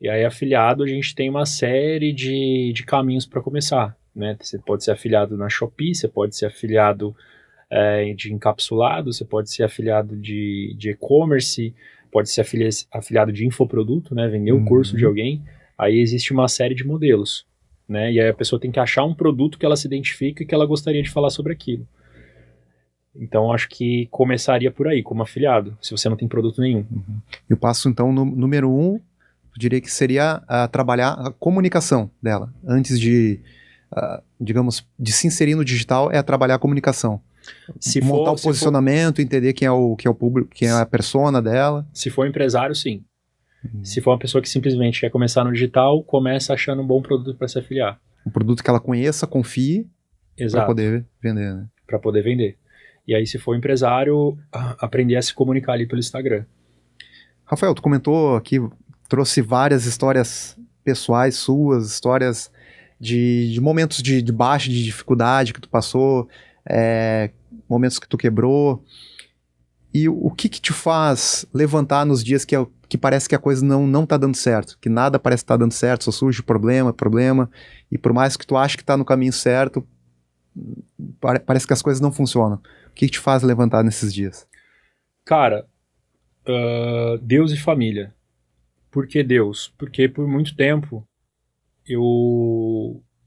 E aí, afiliado, a gente tem uma série de caminhos para começar, né? Você pode ser afiliado na Shopee, você pode ser afiliado de encapsulado, você pode ser afiliado de e-commerce, pode ser afiliado de infoproduto, né? Vender o curso de alguém. Aí existe uma série de modelos, né? E aí a pessoa tem que achar um produto que ela se identifica e que ela gostaria de falar sobre aquilo. Então, acho que começaria por aí, como afiliado, se você não tem produto nenhum. E o passo, então, número 1, eu diria que seria trabalhar a comunicação dela. Antes de, digamos, de se inserir no digital, é trabalhar a comunicação. Montar o posicionamento, entender quem é o público, quem é a persona dela. Se for empresário, sim. Se for uma pessoa que simplesmente quer começar no digital, começa achando um bom produto para se afiliar. Um produto que ela conheça, confie, para Exato. poder vender, né? Para poder vender. E aí, se for empresário, aprender a se comunicar ali pelo Instagram. Rafael, tu comentou aqui, trouxe várias histórias pessoais suas, histórias de momentos de baixa, de dificuldade que tu passou, momentos que tu quebrou. E o que te faz levantar nos dias que parece que a coisa não tá dando certo, que nada parece estar dando certo, só surge problema, e por mais que tu ache que tá no caminho certo, parece que as coisas não funcionam. O que te faz levantar nesses dias? Cara, Deus e família. Por que Deus? Porque por muito tempo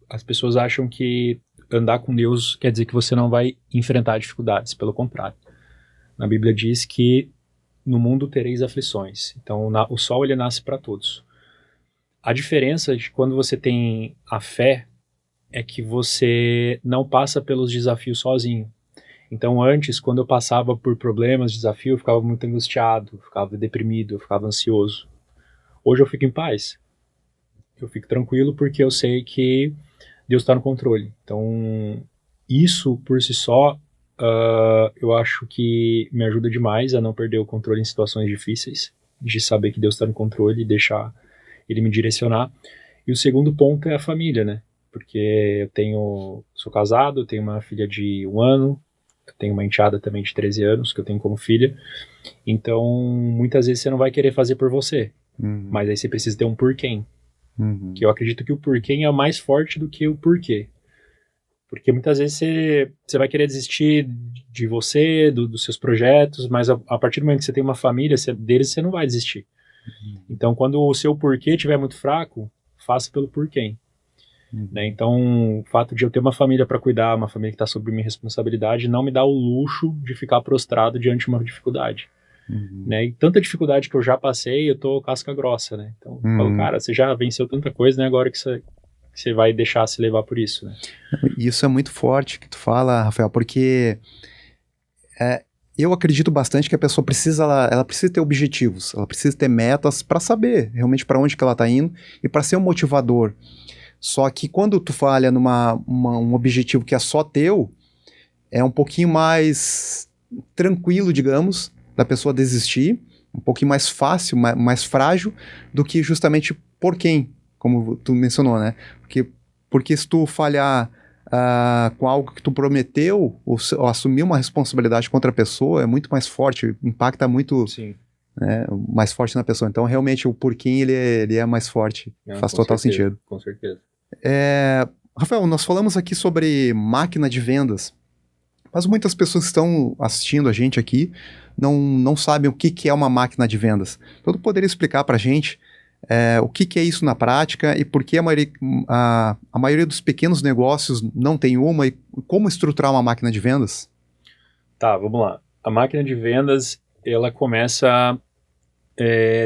as pessoas acham que andar com Deus quer dizer que você não vai enfrentar dificuldades, pelo contrário. Na Bíblia diz que no mundo tereis aflições. Então o sol ele nasce para todos. A diferença de quando você tem a fé é que você não passa pelos desafios sozinho. Então antes, quando eu passava por problemas, desafios, eu ficava muito angustiado, eu ficava deprimido, eu ficava ansioso. Hoje eu fico em paz. Eu fico tranquilo porque eu sei que Deus está no controle. Então isso por si só eu acho que me ajuda demais a não perder o controle em situações difíceis, de saber que Deus está no controle e deixar Ele me direcionar. E o segundo ponto é a família, né? Porque sou casado, eu tenho uma filha de 1 ano, eu tenho uma enteada também de 13 anos, que eu tenho como filha. Então, muitas vezes você não vai querer fazer por você, mas aí você precisa ter um porquê. Que eu acredito que o porquê é mais forte do que o porquê. Porque muitas vezes você vai querer desistir de você, dos seus projetos, mas a partir do momento que você tem uma família, deles você não vai desistir. Então, quando o seu porquê estiver muito fraco, faça pelo porquê. Né? Então, o fato de eu ter uma família para cuidar, uma família que está sob minha responsabilidade, não me dá o luxo de ficar prostrado diante de uma dificuldade. Né? E tanta dificuldade que eu já passei, eu tô casca grossa, né? Então, eu falo, cara, você já venceu tanta coisa, né? Agora que você vai deixar se levar por isso, né? Isso é muito forte que tu fala, Rafael, porque eu acredito bastante que a pessoa ela precisa ter objetivos, ela precisa ter metas para saber realmente para onde que ela está indo e para ser um motivador. Só que quando tu falha um objetivo que é só teu, é um pouquinho mais tranquilo, digamos, da pessoa desistir, um pouquinho mais fácil, mais frágil, do que justamente por quem, como tu mencionou, né? Porque se tu falhar com algo que tu prometeu, ou assumir uma responsabilidade contra a pessoa, é muito mais forte, impacta muito mais forte na pessoa. Então, realmente, o porquê ele é mais forte. Faz total sentido. Com certeza. Rafael, nós falamos aqui sobre máquina de vendas, mas muitas pessoas que estão assistindo a gente aqui não sabem o que é uma máquina de vendas. Então, tu poderia explicar para a gente o que é isso na prática e por que a maioria dos pequenos negócios não tem uma e como estruturar uma máquina de vendas? Tá, vamos lá. A máquina de vendas, ela começa...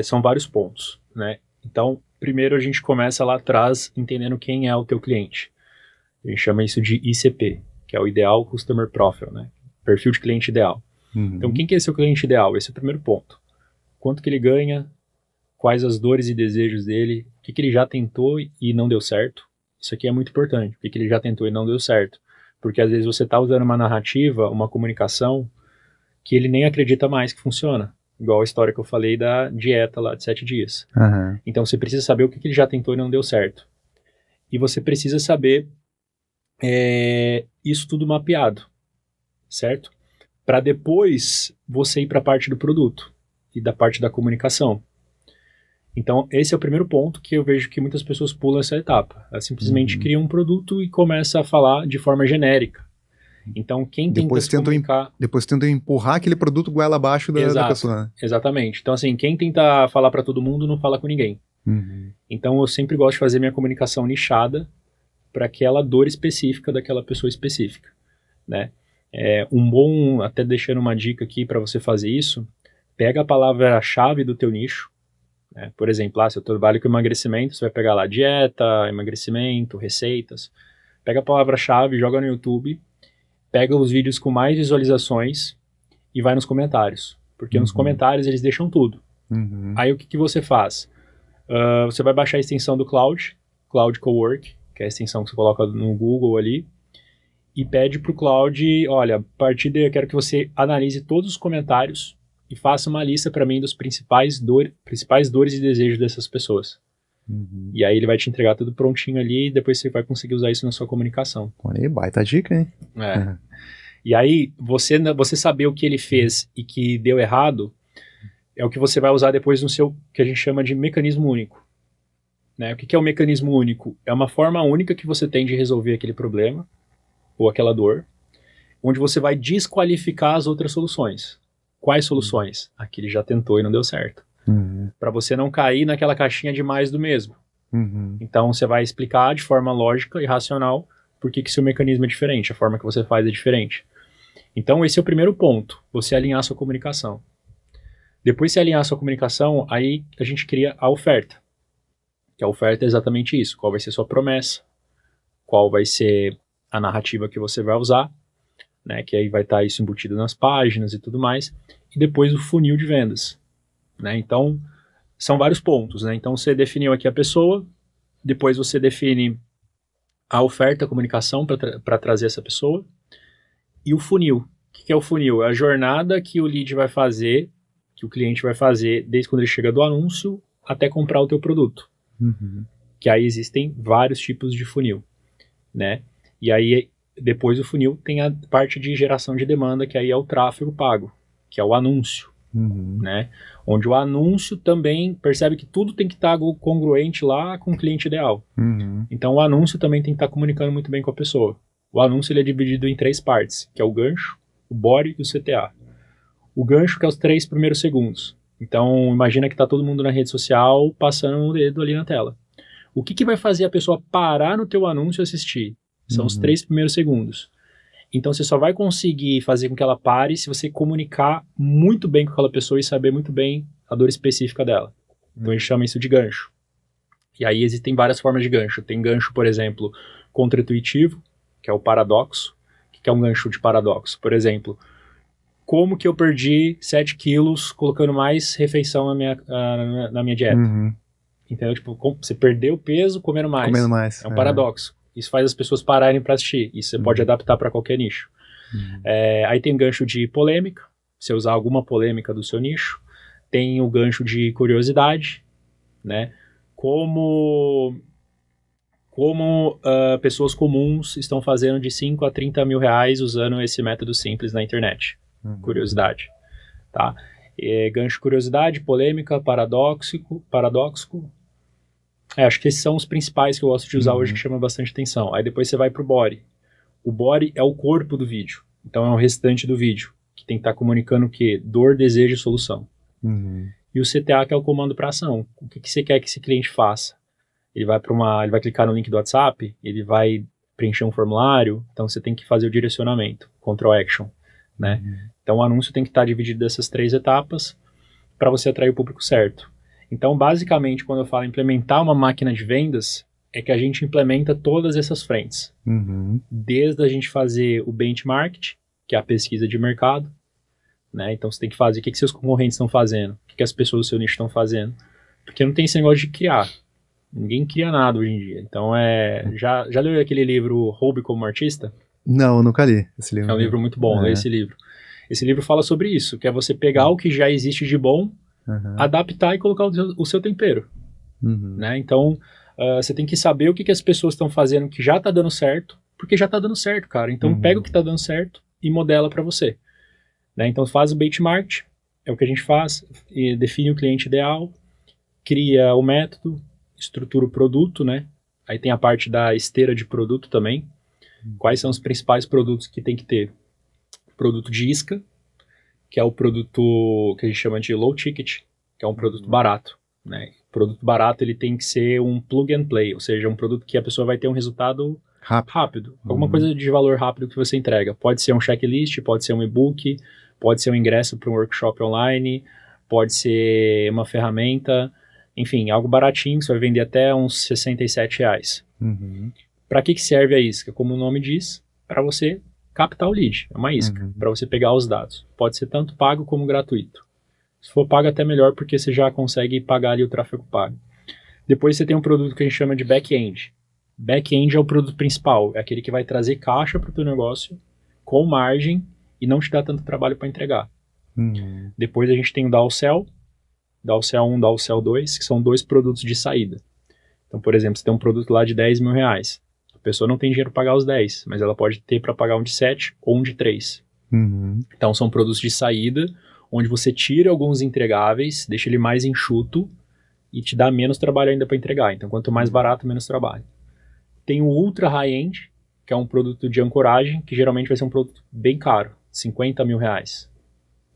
são vários pontos, né? Então, primeiro a gente começa lá atrás entendendo quem é o teu cliente. A gente chama isso de ICP, que é o Ideal Customer Profile, né? Perfil de cliente ideal. Então, quem que é seu cliente ideal? Esse é o primeiro ponto. Quanto que ele ganha, quais as dores e desejos dele, o que ele já tentou e não deu certo. Isso aqui é muito importante, o que ele já tentou e não deu certo. Porque às vezes você está usando uma narrativa, uma comunicação, que ele nem acredita mais que funciona. igual a história que eu falei da dieta lá de 7 dias. Aham. Então você precisa saber o que ele já tentou e não deu certo. E você precisa saber isso tudo mapeado, certo? Para depois você ir para a parte do produto e da parte da comunicação. Então, esse é o primeiro ponto que eu vejo que muitas pessoas pulam essa etapa. Ela simplesmente cria um produto e começa a falar de forma genérica. Então, quem tenta se comunicar... Depois tentam empurrar aquele produto goela abaixo da pessoa. Exatamente. Então, assim, quem tenta falar para todo mundo não fala com ninguém. Então, eu sempre gosto de fazer minha comunicação nichada para aquela dor específica daquela pessoa específica, né? Até deixando uma dica aqui para você fazer isso, pega a palavra-chave do teu nicho, né? Por exemplo, se eu trabalho com emagrecimento, você vai pegar lá dieta, emagrecimento, receitas, pega a palavra-chave, joga no YouTube, pega os vídeos com mais visualizações e vai nos comentários, porque nos comentários eles deixam tudo. Aí o que você faz? Você vai baixar a extensão do Cloud Cowork, que é a extensão que você coloca no Google ali, e pede para o Cloud, olha, a partir daí eu quero que você analise todos os comentários e faça uma lista para mim dos principais dores e desejos dessas pessoas. E aí ele vai te entregar tudo prontinho ali e depois você vai conseguir usar isso na sua comunicação. Olha aí, baita dica, hein? E aí, você saber o que ele fez e que deu errado é o que você vai usar depois no seu, que a gente chama de mecanismo único. Né? O que é o mecanismo único? É uma forma única que você tem de resolver aquele problema ou aquela dor, onde você vai desqualificar as outras soluções. Quais soluções? A que ele já tentou e não deu certo. Para você não cair naquela caixinha de mais do mesmo. Então você vai explicar de forma lógica e racional por que seu mecanismo é diferente, a forma que você faz é diferente. Então esse é o primeiro ponto, você alinhar a sua comunicação. Depois de alinhar a sua comunicação, aí a gente cria a oferta. Que a oferta é exatamente isso, qual vai ser a sua promessa, qual vai ser a narrativa que você vai usar, né, que aí vai estar isso embutido nas páginas e tudo mais, e depois o funil de vendas. Né? Então, são vários pontos. Né? Então, você definiu aqui a pessoa, depois você define a oferta, a comunicação para trazer essa pessoa, e o funil. O que é o funil? É a jornada que o lead vai fazer, que o cliente vai fazer, desde quando ele chega do anúncio até comprar o teu produto. Que aí existem vários tipos de funil. Né? E aí, depois do funil, tem a parte de geração de demanda, que aí é o tráfego pago, que é o anúncio. Né? Onde o anúncio também percebe que tudo tem que estar congruente lá com o cliente ideal. Então o anúncio também tem que estar comunicando muito bem com a pessoa. O anúncio ele é dividido em 3 partes, que é o gancho, o body e o CTA. O gancho que é os 3 primeiros segundos. Então imagina que está todo mundo na rede social passando o dedo ali na tela. O que vai fazer a pessoa parar no teu anúncio e assistir? São os 3 primeiros segundos. Então você só vai conseguir fazer com que ela pare se você comunicar muito bem com aquela pessoa e saber muito bem a dor específica dela. Então a gente chama isso de gancho. E aí existem várias formas de gancho. Tem gancho, por exemplo, contra-intuitivo, que é o paradoxo. O que é um gancho de paradoxo? Por exemplo, como que eu perdi 7 quilos colocando mais refeição na minha dieta? Entendeu? Tipo, você perdeu peso comendo mais. Comendo mais. É um paradoxo. Isso faz as pessoas pararem para assistir. Isso você pode adaptar para qualquer nicho. Aí tem gancho de polêmica, você usar alguma polêmica do seu nicho. Tem o gancho de curiosidade, né? Como pessoas comuns estão fazendo de 5 a 30 mil reais usando esse método simples na internet. Curiosidade. Tá? Gancho de curiosidade, polêmica, paradoxo. Acho que esses são os principais que eu gosto de usar hoje, que chamam bastante atenção. Aí depois você vai pro body. O body é o corpo do vídeo. Então é o restante do vídeo, que tem que estar comunicando o quê? Dor, desejo e solução. E o CTA, que é o comando para ação. O que você quer que esse cliente faça? Ele vai clicar no link do WhatsApp, ele vai preencher um formulário, então você tem que fazer o direcionamento, control action, né? Então o anúncio tem que estar dividido dessas 3 etapas para você atrair o público certo. Então, basicamente, quando eu falo implementar uma máquina de vendas, é que a gente implementa todas essas frentes. Desde a gente fazer o benchmark, que é a pesquisa de mercado, né? Então você tem que fazer o que seus concorrentes estão fazendo, o que as pessoas do seu nicho estão fazendo. Porque não tem esse negócio de criar. Ninguém cria nada hoje em dia. Então, já leu aquele livro Roube como Artista? Não, eu nunca li esse livro. É um livro muito bom, lê esse livro. Esse livro fala sobre isso, que é você pegar o que já existe de bom, adaptar e colocar o seu tempero. Né? Então, você tem que saber o que as pessoas estão fazendo que já está dando certo, porque já está dando certo, cara. Então, pega o que está dando certo e modela para você. Né? Então, faz o benchmark, é o que a gente faz, e define o cliente ideal, cria o método, estrutura o produto, né? Aí tem a parte da esteira de produto também. Quais são os principais produtos que tem que ter? Produto de isca, que é o produto que a gente chama de low ticket, que é um produto barato, né? Produto barato, ele tem que ser um plug and play, ou seja, um produto que a pessoa vai ter um resultado rápido. Alguma coisa de valor rápido que você entrega. Pode ser um checklist, pode ser um e-book, pode ser um ingresso para um workshop online, pode ser uma ferramenta, enfim, algo baratinho, que você vai vender até uns R$67. Para que serve a isca? Como o nome diz, para você captar o lead, é uma isca, para você pegar os dados. Pode ser tanto pago como gratuito. Se for pago, até melhor, porque você já consegue pagar ali o tráfego pago. Depois você tem um produto que a gente chama de back-end. Back-end é o produto principal, é aquele que vai trazer caixa para o teu negócio, com margem, e não te dá tanto trabalho para entregar. Depois a gente tem o downsell 1, downsell 2, que são 2 produtos de saída. Então, por exemplo, você tem um produto lá de R$10.000. A pessoa não tem dinheiro para pagar os 10, mas ela pode ter para pagar um de 7 ou um de 3. Então, são produtos de saída, onde você tira alguns entregáveis, deixa ele mais enxuto e te dá menos trabalho ainda para entregar. Então, quanto mais barato, menos trabalho. Tem o ultra high-end, que é um produto de ancoragem, que geralmente vai ser um produto bem caro, R$50.000.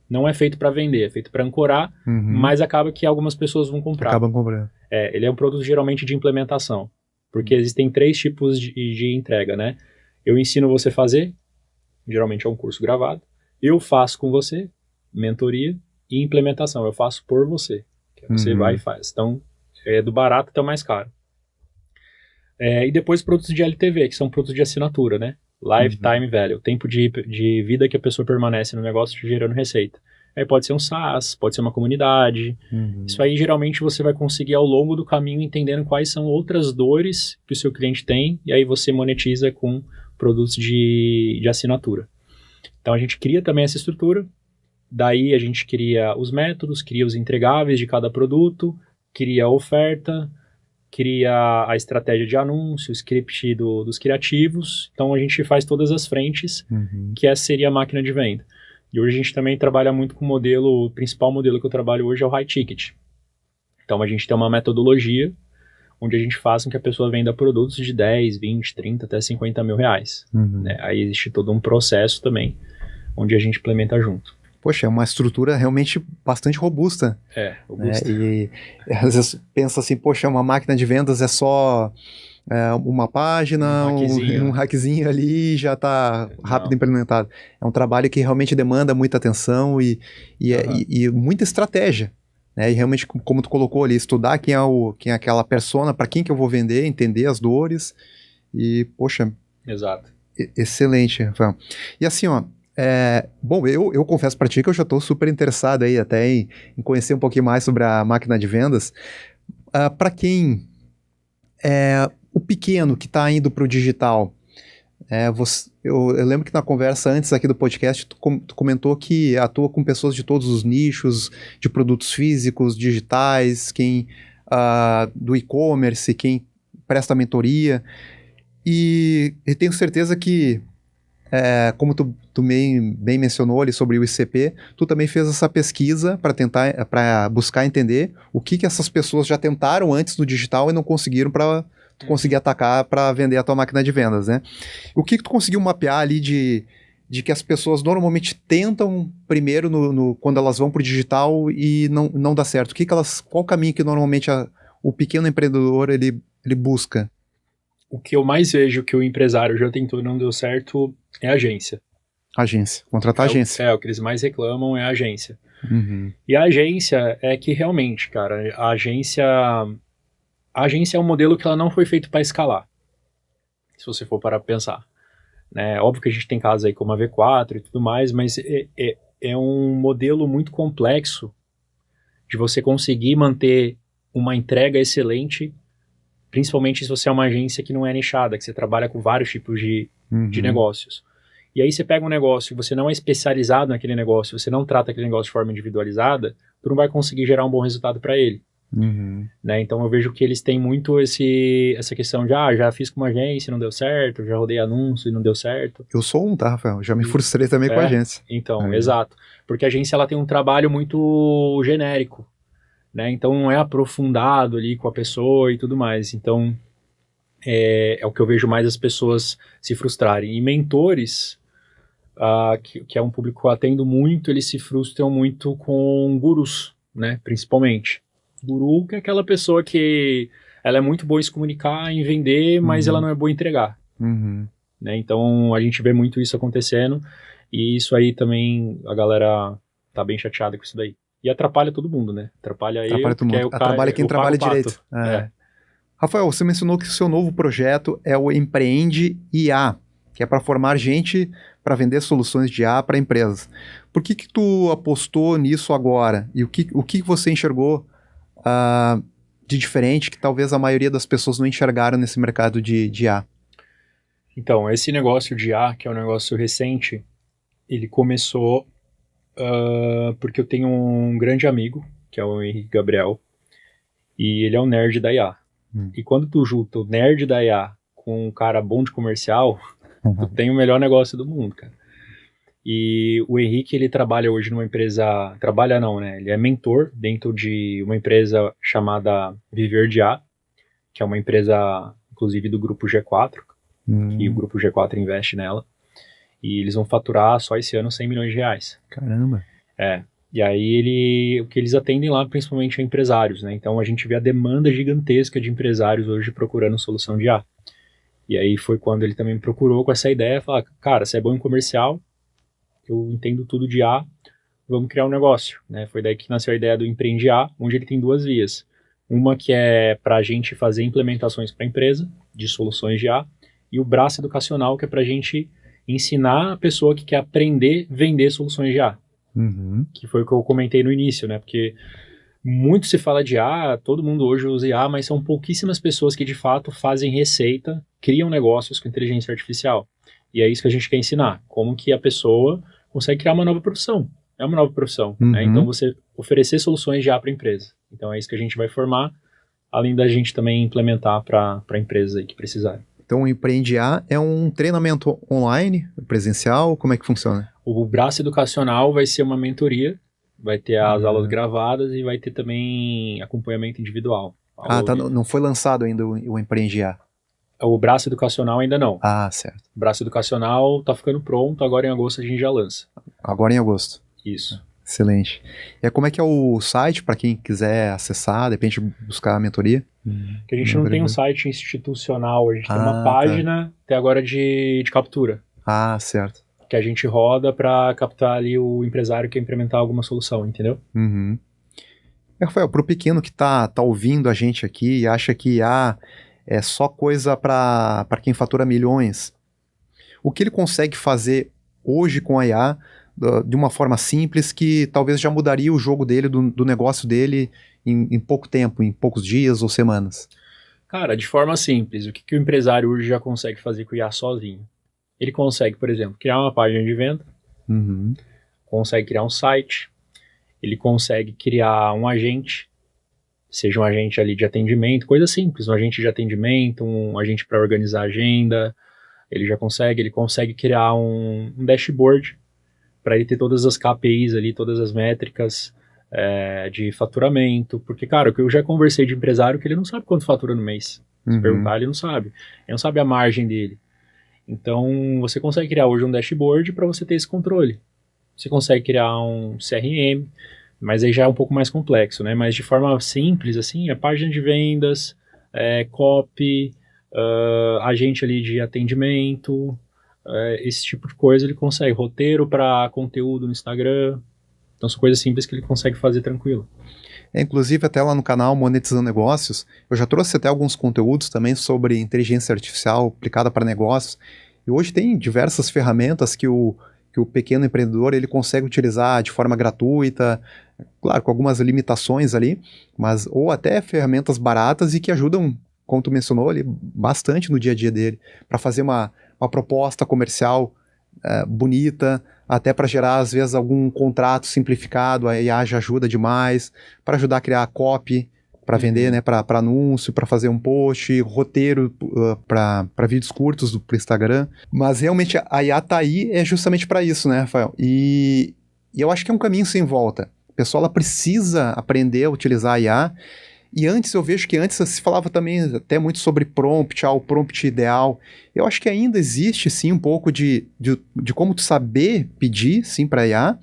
Não é feito para vender, é feito para ancorar, mas acaba que algumas pessoas vão comprar. Acabam comprando. Ele é um produto geralmente de implementação, porque existem 3 tipos de entrega, né? Eu ensino você a fazer, geralmente é um curso gravado. Eu faço com você, mentoria, e implementação, eu faço por você. Que você vai e faz. Então, é do barato até o mais caro. E depois produtos de LTV, que são produtos de assinatura, né? Lifetime Value, o tempo de vida que a pessoa permanece no negócio gerando receita. Aí pode ser um SaaS, pode ser uma comunidade. Isso aí geralmente você vai conseguir ao longo do caminho entendendo quais são outras dores que o seu cliente tem, e aí você monetiza com produtos de assinatura. Então a gente cria também essa estrutura, daí a gente cria os métodos, cria os entregáveis de cada produto, cria a oferta, cria a estratégia de anúncio, o script dos criativos. Então a gente faz todas as frentes, que essa seria a máquina de venda. E hoje a gente também trabalha muito com o principal modelo que eu trabalho hoje é o high ticket. Então a gente tem uma metodologia onde a gente faz com que a pessoa venda produtos de 10, 20, 30 até R$50.000. Né? Aí existe todo um processo também, onde a gente implementa junto. Poxa, é uma estrutura realmente bastante robusta. Robusta. E às vezes pensa assim, poxa, uma máquina de vendas é só uma página, um hackzinho ali e já está rápido implementado. É um trabalho que realmente demanda muita atenção e muita estratégia. Né? E realmente, como tu colocou ali, estudar quem é aquela persona, para quem que eu vou vender, entender as dores. E, poxa, exato. Excelente, Rafael. E assim, ó, bom, eu confesso para ti que eu já estou super interessado aí até em conhecer um pouquinho mais sobre a máquina de vendas. Para quem o pequeno que está indo para o digital, eu lembro que na conversa antes aqui do podcast tu comentou que atua com pessoas de todos os nichos, de produtos físicos, digitais, quem do e-commerce, quem presta mentoria, e tenho certeza que como tu bem mencionou ali sobre o ICP, tu também fez essa pesquisa para buscar entender o que essas pessoas já tentaram antes do digital e não conseguiram para tu conseguir atacar para vender a tua máquina de vendas, né? O que tu conseguiu mapear ali de que as pessoas normalmente tentam primeiro quando elas vão para o digital e não dá certo? Qual o caminho que normalmente o pequeno empreendedor ele busca? O que eu mais vejo que o empresário já tentou e não deu certo é a agência. Agência, contratar agência. O que eles mais reclamam é a agência. E a agência é que realmente, cara, a agência é um modelo que ela não foi feito para escalar, se você for parar para pensar. Né? Óbvio que a gente tem casos aí como a V4 e tudo mais, mas é um modelo muito complexo de você conseguir manter uma entrega excelente, principalmente se você é uma agência que não é nichada, que você trabalha com vários tipos de negócios. E aí você pega um negócio e você não é especializado naquele negócio, você não trata aquele negócio de forma individualizada, tu não vai conseguir gerar um bom resultado para ele. Né? Então eu vejo que eles têm muito essa questão de, já fiz com uma agência e não deu certo, já rodei anúncio e não deu certo. Eu sou um, tá, Rafael? Já me frustrei também com a agência. Então, exato. Porque a agência ela tem um trabalho muito genérico, né? Então não é aprofundado ali com a pessoa e tudo mais. Então é o que eu vejo mais as pessoas se frustrarem. E mentores, que é um público que eu atendo muito, eles se frustram muito com gurus, né? Principalmente. Guru, que é aquela pessoa que ela é muito boa em se comunicar, em vender, mas ela não é boa em entregar. Né? Então a gente vê muito isso acontecendo, e isso aí também a galera tá bem chateada com isso daí. E atrapalha todo mundo, né? Atrapalha todo mundo. Atrapalha quem trabalha direito. Rafael, você mencionou que o seu novo projeto é o Empreende IA, que é para formar gente para vender soluções de IA para empresas. Por que tu apostou nisso agora? E o que você enxergou de diferente que talvez a maioria das pessoas não enxergaram nesse mercado de IA? Então, esse negócio de IA, que é um negócio recente, ele começou porque eu tenho um grande amigo, que é o Henrique Gabriel, e ele é um nerd da IA. E quando tu junta o nerd da IA com um cara bom de comercial, tu tem o melhor negócio do mundo, cara. E o Henrique, ele trabalha hoje numa empresa... Trabalha não, né? Ele é mentor dentro de uma empresa chamada Viver de IA, que é uma empresa, inclusive, do Grupo G4, e o Grupo G4 investe nela. E eles vão faturar só esse ano 100 milhões de reais. Caramba! E aí o que eles atendem lá principalmente é empresários, né? Então a gente vê a demanda gigantesca de empresários hoje procurando solução de IA. E aí foi quando ele também me procurou com essa ideia, falar, cara, você é bom em comercial, eu entendo tudo de IA, vamos criar um negócio, né? Foi daí que nasceu a ideia do Empreende IA, onde ele tem duas vias. Uma que é para a gente fazer implementações para a empresa de soluções de IA, e o braço educacional, que é para a gente ensinar a pessoa que quer aprender a vender soluções de IA. Que foi o que eu comentei no início, né? Porque muito se fala de IA, todo mundo hoje usa IA, mas são pouquíssimas pessoas que de fato fazem receita, criam negócios com inteligência artificial. E é isso que a gente quer ensinar, como que a pessoa consegue criar uma nova profissão. É uma nova profissão, né? Então você oferecer soluções de IA para a empresa. Então é isso que a gente vai formar, além da gente também implementar para empresas aí que precisarem. Então o Empreende IA é um treinamento online, presencial, como é que funciona? O braço educacional vai ser uma mentoria, vai ter as aulas gravadas e vai ter também acompanhamento individual. Não foi lançado ainda o Empreende IA. O braço educacional ainda não. Certo. O braço educacional tá ficando pronto, agora em agosto a gente já lança. Agora em agosto. Isso. Excelente. E como é que é o site para quem quiser acessar, de repente buscar a mentoria? Que a gente não tem um site institucional, a gente tem uma página até agora de captura. Certo. Que a gente roda para captar ali o empresário que quer implementar alguma solução, entendeu? Rafael, para o pequeno que tá ouvindo a gente aqui e acha que IA é só coisa para quem fatura milhões, o que ele consegue fazer hoje com a IA de uma forma simples que talvez já mudaria o jogo dele, do negócio dele em pouco tempo, em poucos dias ou semanas? Cara, de forma simples, o que o empresário hoje já consegue fazer com o IA sozinho? Ele consegue, por exemplo, criar uma página de venda, consegue criar um site, ele consegue criar um agente, seja um agente ali de atendimento, coisa simples, um agente de atendimento, um agente para organizar a agenda, ele consegue criar um dashboard para ele ter todas as KPIs ali, todas as métricas de faturamento, porque, cara, eu já conversei de empresário que ele não sabe quanto fatura no mês. Se perguntar, ele não sabe a margem dele. Então, você consegue criar hoje um dashboard para você ter esse controle. Você consegue criar um CRM, mas aí já é um pouco mais complexo, né? Mas de forma simples, assim, página de vendas, copy, agente ali de atendimento, esse tipo de coisa ele consegue. Roteiro para conteúdo no Instagram. Então, são coisas simples que ele consegue fazer tranquilo. Inclusive, até lá no canal Monetizando Negócios, eu já trouxe até alguns conteúdos também sobre inteligência artificial aplicada para negócios. E hoje tem diversas ferramentas que o pequeno empreendedor ele consegue utilizar de forma gratuita, claro, com algumas limitações ali, ou até ferramentas baratas e que ajudam, como tu mencionou ali, bastante no dia a dia dele, para fazer uma proposta comercial bonita, até para gerar, às vezes, algum contrato simplificado, a IA já ajuda demais, para ajudar a criar copy, para vender, né, para anúncio, para fazer um post, roteiro para vídeos curtos para o Instagram. Mas realmente a IA tá aí justamente para isso, né, Rafael? E eu acho que é um caminho sem volta. A pessoa ela precisa aprender a utilizar a IA. E antes, eu vejo que antes se falava também até muito sobre prompt, o prompt ideal. Eu acho que ainda existe, sim, um pouco de como tu saber pedir, sim, para a IA,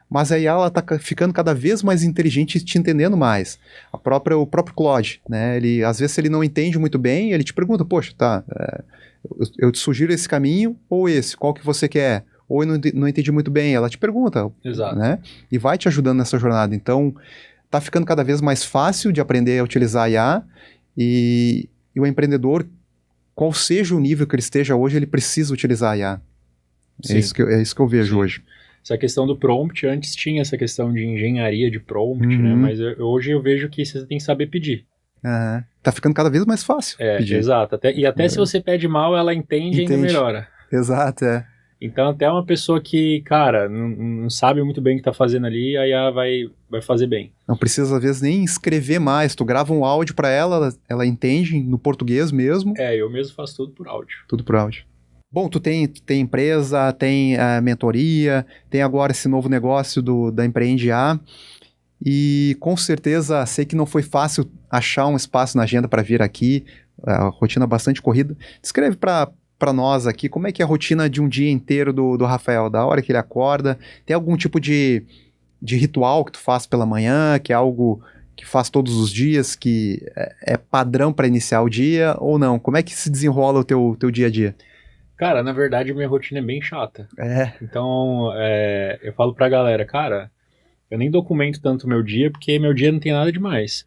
mas a IA ela tá ficando cada vez mais inteligente e te entendendo mais. O próprio Claude, né? Às vezes ele não entende muito bem, ele te pergunta, poxa, tá, eu te sugiro esse caminho ou esse, qual que você quer? Ou eu não entendi muito bem, ela te pergunta, Exato. Né? E vai te ajudando nessa jornada. Então, tá ficando cada vez mais fácil de aprender a utilizar a IA e o empreendedor, qual seja o nível que ele esteja hoje, ele precisa utilizar a IA. É isso que eu vejo hoje. Essa questão do prompt, antes tinha essa questão de engenharia de prompt, né? Mas hoje eu vejo que você tem que saber pedir. Tá ficando cada vez mais fácil pedir. Exato. Até se você pede mal, ela entende e ainda melhora. Exato, Então, até uma pessoa que, cara, não sabe muito bem o que tá fazendo ali, a IA vai fazer bem. Não precisa, às vezes, nem escrever mais. Tu grava um áudio para ela entende no português mesmo. Eu mesmo faço tudo por áudio. Tudo por áudio. Bom, tu tem empresa, tem mentoria, tem agora esse novo negócio da Empreende A. E com certeza, sei que não foi fácil achar um espaço na agenda para vir aqui. A rotina bastante corrida. Descreve para nós aqui como é que é a rotina de um dia inteiro do Rafael, da hora que ele acorda. Tem algum tipo de ritual que tu faz pela manhã, que é algo que faz todos os dias, que é padrão para iniciar o dia, ou não? Como é que se desenrola o teu dia a dia? Cara, na verdade, minha rotina é bem chata. Então, eu falo pra galera, cara, eu nem documento tanto o meu dia, porque meu dia não tem nada demais.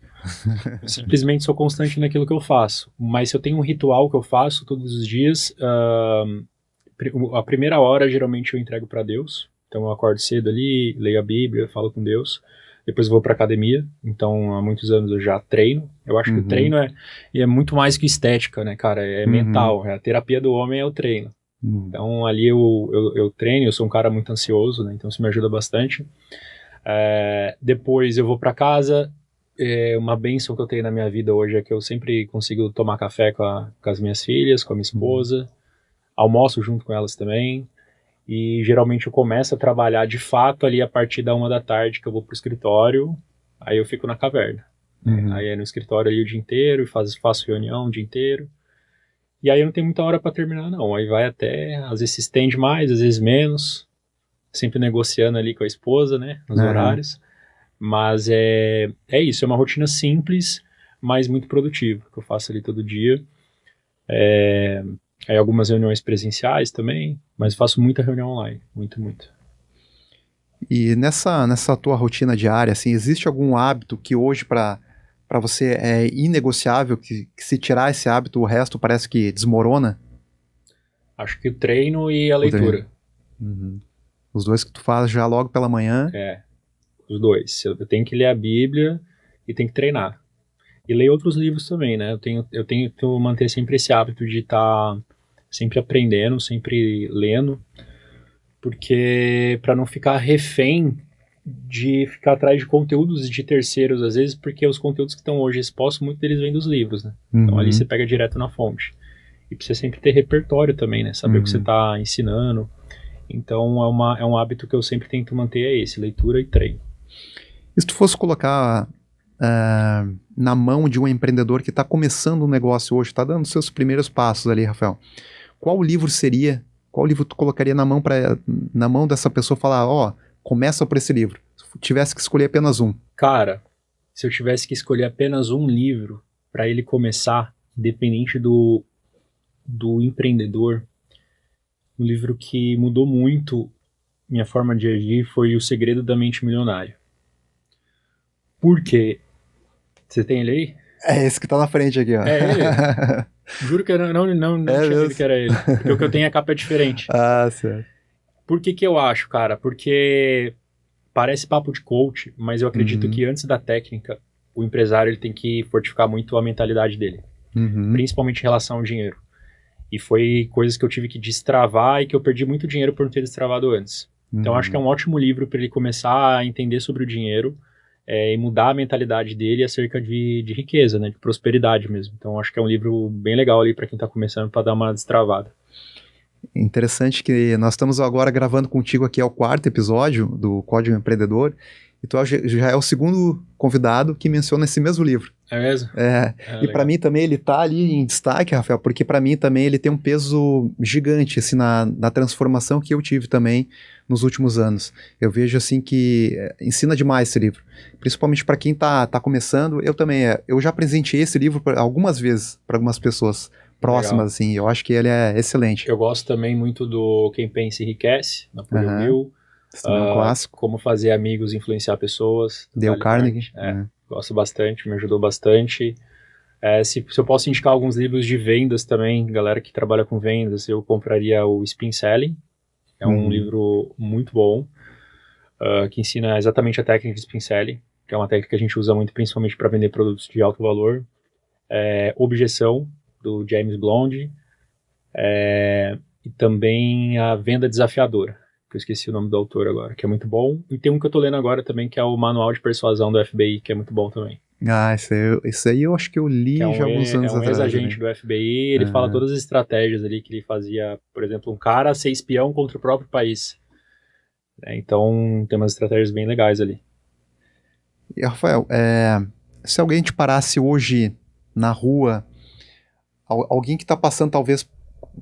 Eu simplesmente sou constante naquilo que eu faço. Mas se eu tenho um ritual que eu faço todos os dias, a primeira hora, geralmente, eu entrego pra Deus. Então, eu acordo cedo ali, leio a Bíblia, falo com Deus. Depois eu vou pra academia. Então, há muitos anos eu já treino. Eu acho que o treino é muito mais que estética, né, cara? É mental. A terapia do homem é o treino. Então, ali eu treino. Eu sou um cara muito ansioso, né? Então, isso me ajuda bastante. Depois eu vou pra casa. Uma bênção que eu tenho na minha vida hoje é que eu sempre consigo tomar café com as minhas filhas, com a minha esposa. Almoço junto com elas também. E geralmente eu começo a trabalhar de fato ali a partir da 1h da tarde, que eu vou pro escritório, aí eu fico na caverna. Aí é no escritório ali o dia inteiro, faço reunião o dia inteiro. E aí eu não tenho muita hora para terminar não, aí vai até, às vezes se estende mais, às vezes menos, sempre negociando ali com a esposa, né, nos horários. Mas é isso, é uma rotina simples, mas muito produtiva, que eu faço ali todo dia. Aí algumas reuniões presenciais também, mas faço muita reunião online, muito. E nessa tua rotina diária, assim, existe algum hábito que hoje para você é inegociável, que se tirar esse hábito, o resto parece que desmorona? Acho que o treino e a leitura. Os dois que tu faz já logo pela manhã? Os dois. Eu tenho que ler a Bíblia e tenho que treinar. E ler outros livros também, né? Eu tenho que manter sempre esse hábito de estar sempre aprendendo, sempre lendo, porque para não ficar refém de ficar atrás de conteúdos de terceiros, às vezes, porque os conteúdos que estão hoje expostos, muito deles vêm dos livros, né? Então ali você pega direto na fonte. E precisa sempre ter repertório também, né? Saber o que você está ensinando. Então é um hábito que eu sempre tento manter, leitura e treino. E se tu fosse colocar na mão de um empreendedor que está começando um negócio hoje, está dando seus primeiros passos ali, Rafael, qual livro tu colocaria na mão dessa pessoa e falar, começa por esse livro, se tivesse que escolher apenas um? Cara, se eu tivesse que escolher apenas um livro para ele começar, independente do empreendedor, um livro que mudou muito minha forma de agir foi O Segredo da Mente Milionária. Por quê? Você tem ele aí? É esse que tá na frente aqui, ó. É ele? Juro que eu não tinha visto que era ele. Porque o que eu tenho a capa é diferente. Certo. Por que eu acho, cara? Porque parece papo de coach, mas eu acredito que antes da técnica, o empresário ele tem que fortificar muito a mentalidade dele. Principalmente em relação ao dinheiro. E foi coisas que eu tive que destravar e que eu perdi muito dinheiro por não ter destravado antes. Então, acho que é um ótimo livro para ele começar a entender sobre o dinheiro e mudar a mentalidade dele acerca de riqueza, né? De prosperidade mesmo. Então, acho que é um livro bem legal ali para quem está começando, para dar uma destravada. Interessante que nós estamos agora gravando contigo aqui, é o 4º episódio do Código Empreendedor, e tu já é o 2º convidado que menciona esse mesmo livro. É mesmo? E para mim também ele tá ali em destaque, Rafael, porque para mim também ele tem um peso gigante assim, na transformação que eu tive também nos últimos anos. Eu vejo assim que ensina demais esse livro, principalmente para quem tá começando. Eu também, eu já presenteei esse livro algumas vezes para algumas pessoas próximas, legal. Assim, eu acho que ele é excelente. Eu gosto também muito do Quem Pensa Enriquece, Napoleão Hill. Um clássico. Como Fazer Amigos, Influenciar Pessoas. Dale Carnegie. Gosto bastante, me ajudou bastante. Se eu posso indicar alguns livros de vendas também, galera que trabalha com vendas, eu compraria o Spin Selling. É um livro muito bom, que ensina exatamente a técnica de Spin Selling, que é uma técnica que a gente usa muito principalmente para vender produtos de alto valor. Objeção, do James Blonde. E também a Venda Desafiadora, que eu esqueci o nome do autor agora, que é muito bom. E tem um que eu tô lendo agora também, que é o Manual de Persuasão do FBI, que é muito bom também. Isso aí eu acho que eu li já há alguns anos atrás. É um ex-agente do FBI, ele fala todas as estratégias ali que ele fazia, por exemplo, um cara ser espião contra o próprio país. Então, tem umas estratégias bem legais ali. E, Rafael, se alguém te parasse hoje na rua, alguém que está passando talvez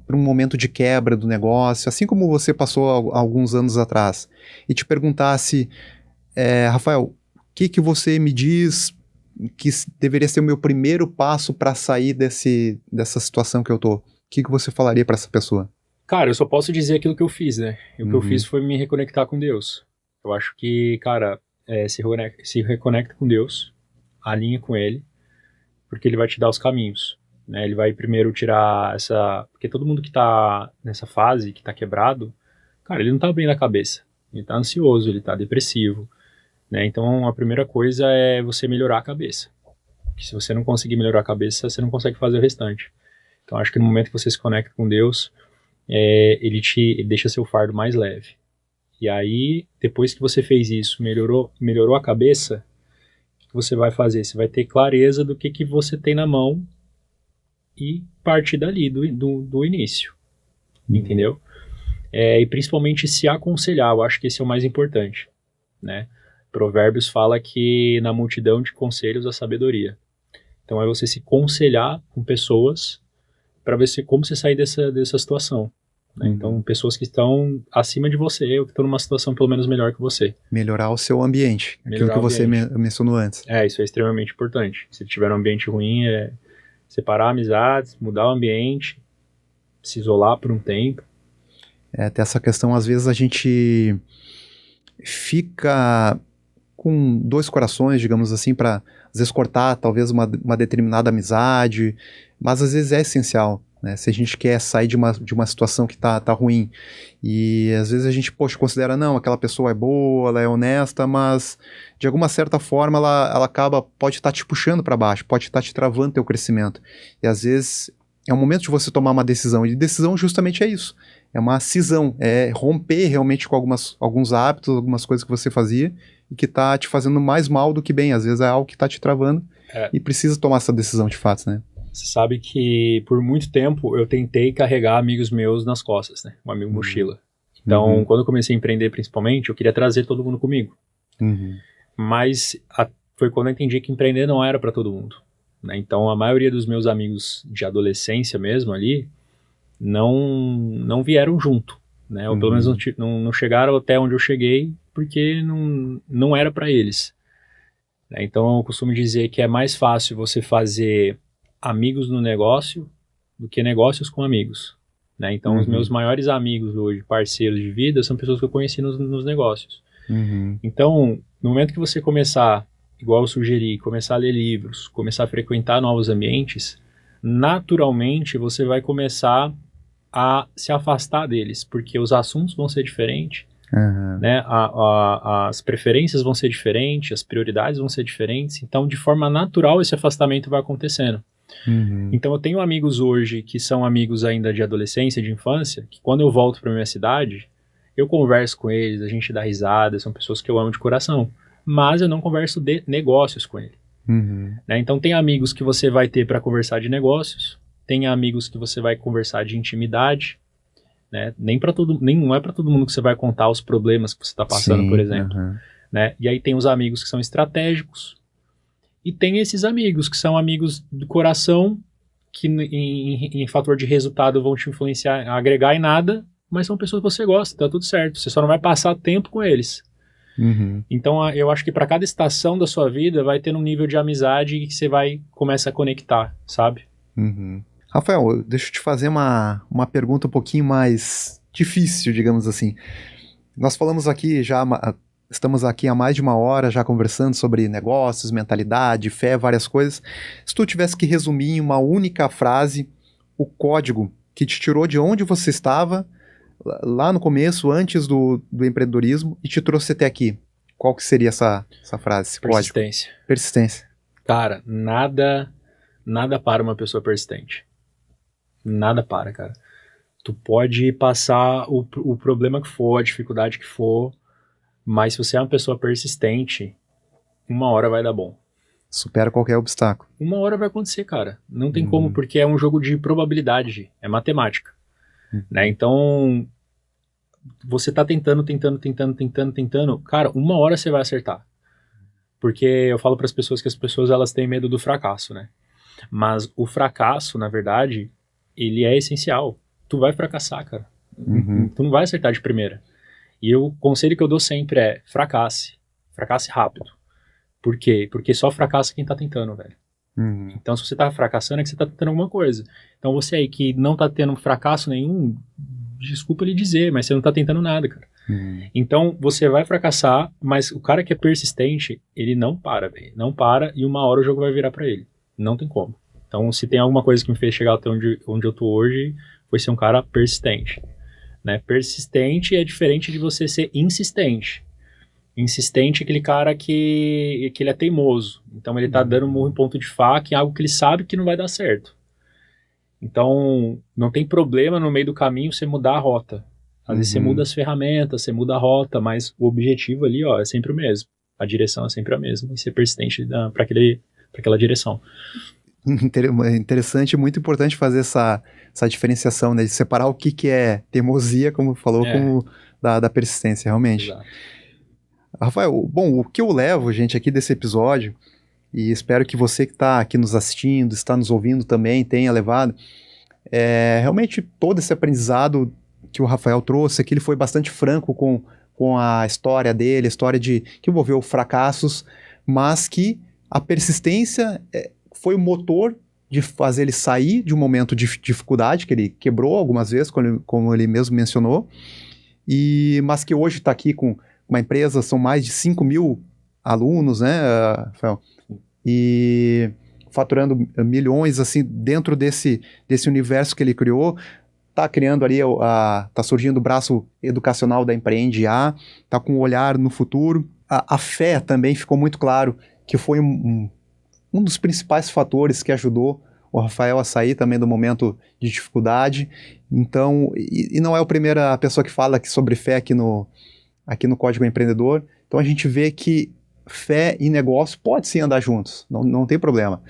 por um momento de quebra do negócio, assim como você passou há alguns anos atrás, e te perguntasse, Rafael, o que você me diz que deveria ser o meu primeiro passo para sair dessa situação que eu tô? O que você falaria para essa pessoa? Cara, eu só posso dizer aquilo que eu fiz, né? E o que eu fiz foi me reconectar com Deus. Eu acho que, cara, se reconecta com Deus, alinha com Ele, porque Ele vai te dar os caminhos. Né, ele vai primeiro tirar porque todo mundo que tá nessa fase, que tá quebrado, cara, ele não tá bem da cabeça. Ele tá ansioso, ele tá depressivo. Né? Então, a primeira coisa é você melhorar a cabeça. Porque se você não conseguir melhorar a cabeça, você não consegue fazer o restante. Então, acho que no momento que você se conecta com Deus, ele deixa seu fardo mais leve. E aí, depois que você fez isso, melhorou a cabeça, o que você vai fazer? Você vai ter clareza do que você tem na mão e partir dali, do início, entendeu? E principalmente se aconselhar, eu acho que esse é o mais importante, né? Provérbios fala que na multidão de conselhos a sabedoria. Então é você se conselhar com pessoas para ver como você sair dessa situação. Né? Então pessoas que estão acima de você ou que estão numa situação pelo menos melhor que você. Melhorar o seu ambiente, aquilo que você mencionou antes. Isso é extremamente importante. Se tiver um ambiente ruim, separar amizades, mudar o ambiente, se isolar por um tempo. Tem essa questão, às vezes a gente fica com dois corações, digamos assim, para às vezes cortar talvez uma determinada amizade, mas às vezes é essencial, né? Se a gente quer sair de uma situação que tá ruim, e às vezes a gente, considera, não, aquela pessoa é boa, ela é honesta, mas de alguma certa forma ela pode estar te puxando para baixo, pode estar te travando teu crescimento, e às vezes é o momento de você tomar uma decisão, e decisão justamente é isso, é uma cisão, é romper realmente com alguns hábitos, algumas coisas que você fazia, e que tá te fazendo mais mal do que bem, às vezes é algo que tá te travando, e precisa tomar essa decisão de fato, né? Você sabe que por muito tempo eu tentei carregar amigos meus nas costas, né? Um amigo mochila. Então, quando eu comecei a empreender principalmente, eu queria trazer todo mundo comigo. Mas foi quando eu entendi que empreender não era para todo mundo. Né? Então, a maioria dos meus amigos de adolescência mesmo ali, não vieram junto. Né? Ou pelo menos não chegaram até onde eu cheguei, porque não era para eles. Né? Então, eu costumo dizer que é mais fácil você fazer amigos no negócio do que negócios com amigos. Né? Então, os meus maiores amigos hoje, parceiros de vida, são pessoas que eu conheci nos negócios. Então, no momento que você começar, igual eu sugeri, começar a ler livros, começar a frequentar novos ambientes, naturalmente você vai começar a se afastar deles, porque os assuntos vão ser diferentes, né? As preferências vão ser diferentes, as prioridades vão ser diferentes, então de forma natural esse afastamento vai acontecendo. Então eu tenho amigos hoje que são amigos ainda de adolescência, de infância, que quando eu volto para minha cidade, eu converso com eles, a gente dá risada, são pessoas que eu amo de coração, mas eu não converso de negócios com ele. Né? Então tem amigos que você vai ter para conversar de negócios, tem amigos que você vai conversar de intimidade, né? Nem não é para todo mundo que você vai contar os problemas que você está passando, por exemplo. Né? E aí tem os amigos que são estratégicos, e tem esses amigos que são amigos do coração, que em fator de resultado vão te influenciar, agregar em nada, mas são pessoas que você gosta, tá tudo certo. Você só não vai passar tempo com eles. Então eu acho que para cada estação da sua vida vai ter um nível de amizade que você vai começar a conectar, sabe? Rafael, deixa eu te fazer uma pergunta um pouquinho mais difícil, digamos assim. Nós falamos aqui estamos aqui há mais de 1 hora já conversando sobre negócios, mentalidade, fé, várias coisas. Se tu tivesse que resumir em uma única frase o código que te tirou de onde você estava lá no começo, antes do empreendedorismo, e te trouxe até aqui, qual que seria essa frase, esse Persistência. Código? Persistência. Cara, nada para uma pessoa persistente. Nada para, cara. Tu pode passar o problema que for, a dificuldade que for, mas se você é uma pessoa persistente, 1 hora vai dar bom. Supera qualquer obstáculo. 1 hora vai acontecer, cara. Não tem como, porque é um jogo de probabilidade, é matemática. Né? Então, você tá tentando, cara, 1 hora você vai acertar. Porque eu falo para as pessoas que as pessoas elas têm medo do fracasso, né? Mas o fracasso, na verdade, ele é essencial. Tu vai fracassar, cara. Tu não vai acertar de primeira. E o conselho que eu dou sempre é fracasse. Fracasse rápido. Por quê? Porque só fracassa quem tá tentando, velho. Então, se você tá fracassando, é que você tá tentando alguma coisa. Então, você aí que não tá tendo fracasso nenhum, desculpa lhe dizer, mas você não tá tentando nada, cara. Então, você vai fracassar, mas o cara que é persistente, ele não para, velho. Não para e 1 hora o jogo vai virar pra ele. Não tem como. Então, se tem alguma coisa que me fez chegar até onde eu tô hoje, foi ser um cara persistente. Né? Persistente é diferente de você ser insistente. Insistente é aquele cara que ele é teimoso. Então ele tá dando murro em ponto de faca em algo que ele sabe que não vai dar certo. Então não tem problema no meio do caminho você mudar a rota. Às vezes você muda as ferramentas, você muda a rota, mas o objetivo ali é sempre o mesmo. A direção é sempre a mesma e ser persistente para aquela direção. Interessante, muito importante fazer essa diferenciação, né? De separar o que é teimosia, como falou, como da persistência, realmente. Exato. Rafael, bom, o que eu levo, gente, aqui desse episódio, e espero que você que está aqui nos assistindo, está nos ouvindo também, tenha levado, realmente todo esse aprendizado que o Rafael trouxe aqui, ele foi bastante franco com a história dele, a história que envolveu fracassos, mas que a persistência foi o motor de fazer ele sair de um momento de dificuldade, que ele quebrou algumas vezes, como ele mesmo mencionou, mas que hoje está aqui com uma empresa, são mais de 5.000 alunos, né, Rafael? E faturando milhões, assim, dentro desse universo que ele criou. Está criando ali, está surgindo o braço educacional da Empreende A, está com um olhar no futuro. A fé também ficou muito claro que foi um dos principais fatores que ajudou o Rafael a sair também do momento de dificuldade. Então, e não é a primeira pessoa que fala sobre fé aqui no Código Empreendedor. Então a gente vê que fé e negócio pode sim andar juntos, não tem problema.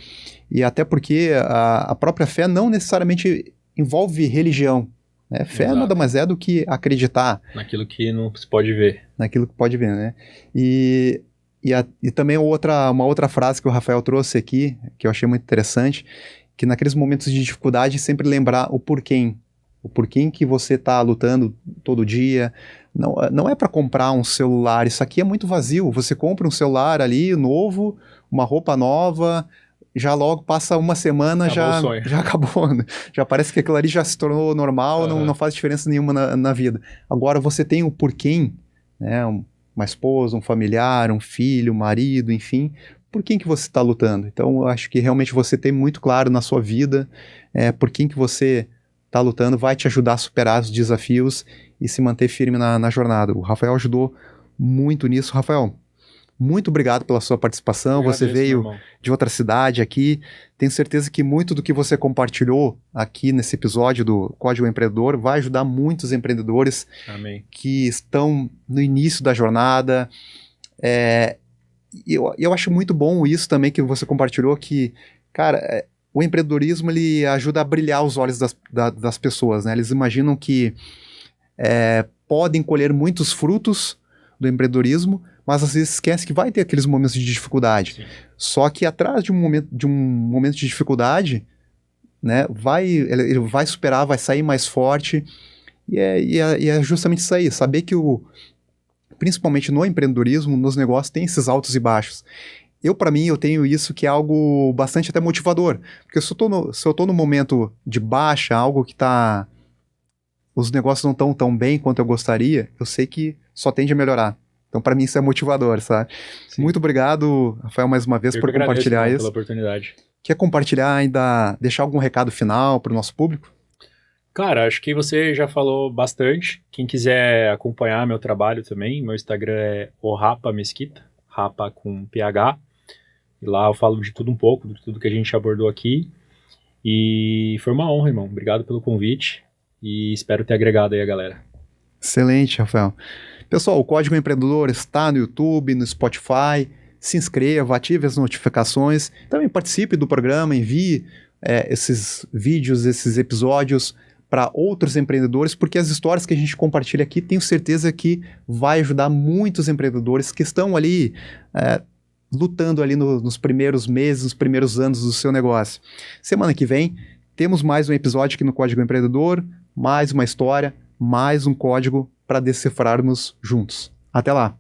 E até porque a própria fé não necessariamente envolve religião. Né? Fé Exato. Nada mais é do que acreditar. Naquilo que não se pode ver. Naquilo que pode ver, né? E também uma outra frase que o Rafael trouxe aqui, que eu achei muito interessante, que naqueles momentos de dificuldade sempre lembrar o porquê. O porquê que você está lutando todo dia. Não é para comprar um celular, isso aqui é muito vazio. Você compra um celular ali, novo, uma roupa nova, já logo passa uma semana, Acabou já acabou. Né? Já parece que aquilo ali já se tornou normal, não faz diferença nenhuma na vida. Agora você tem o porquê, né? Uma esposa, um familiar, um filho, um marido, enfim, por quem que você está lutando? Então eu acho que realmente você tem muito claro na sua vida por quem que você está lutando, vai te ajudar a superar os desafios e se manter firme na jornada. O Rafael ajudou muito nisso. Rafael, muito obrigado pela sua participação. Você Agradeço, veio meu irmão. de outra cidade aqui. Tenho certeza que muito do que você compartilhou aqui nesse episódio do Código Empreendedor vai ajudar muitos empreendedores Amém. que estão no início da jornada. Eu acho muito bom isso também que você compartilhou, que, cara, o empreendedorismo ele ajuda a brilhar os olhos das pessoas, né? Eles imaginam que podem colher muitos frutos do empreendedorismo, mas às vezes esquece que vai ter aqueles momentos de dificuldade. Sim. Só que atrás de um momento de dificuldade, né, ele vai superar, vai sair mais forte, e é justamente isso aí, saber que principalmente no empreendedorismo, nos negócios, tem esses altos e baixos. Para mim, eu tenho isso que é algo bastante até motivador, porque se eu tô no momento de baixa, algo que os negócios não estão tão bem quanto eu gostaria, eu sei que só tende a melhorar. Então, para mim, isso é motivador, sabe? Sim. Muito obrigado, Rafael, mais uma vez, Eu por que agradeço, compartilhar irmão, isso. pela oportunidade. Quer compartilhar ainda, deixar algum recado final para o nosso público? Cara, acho que você já falou bastante. Quem quiser acompanhar meu trabalho também, meu Instagram é o Rapa Mesquita, Rapa com PH. E lá eu falo de tudo um pouco, de tudo que a gente abordou aqui. E foi uma honra, irmão. Obrigado pelo convite e espero ter agregado aí a galera. Excelente, Rafael. Pessoal, o Código Empreendedor está no YouTube, no Spotify. Se inscreva, ative as notificações. Também participe do programa, envie esses vídeos, esses episódios para outros empreendedores, porque as histórias que a gente compartilha aqui, tenho certeza que vai ajudar muitos empreendedores que estão ali lutando ali nos primeiros meses, nos primeiros anos do seu negócio. Semana que vem, temos mais um episódio aqui no Código Empreendedor, mais uma história, mais um código para decifrarmos juntos. Até lá!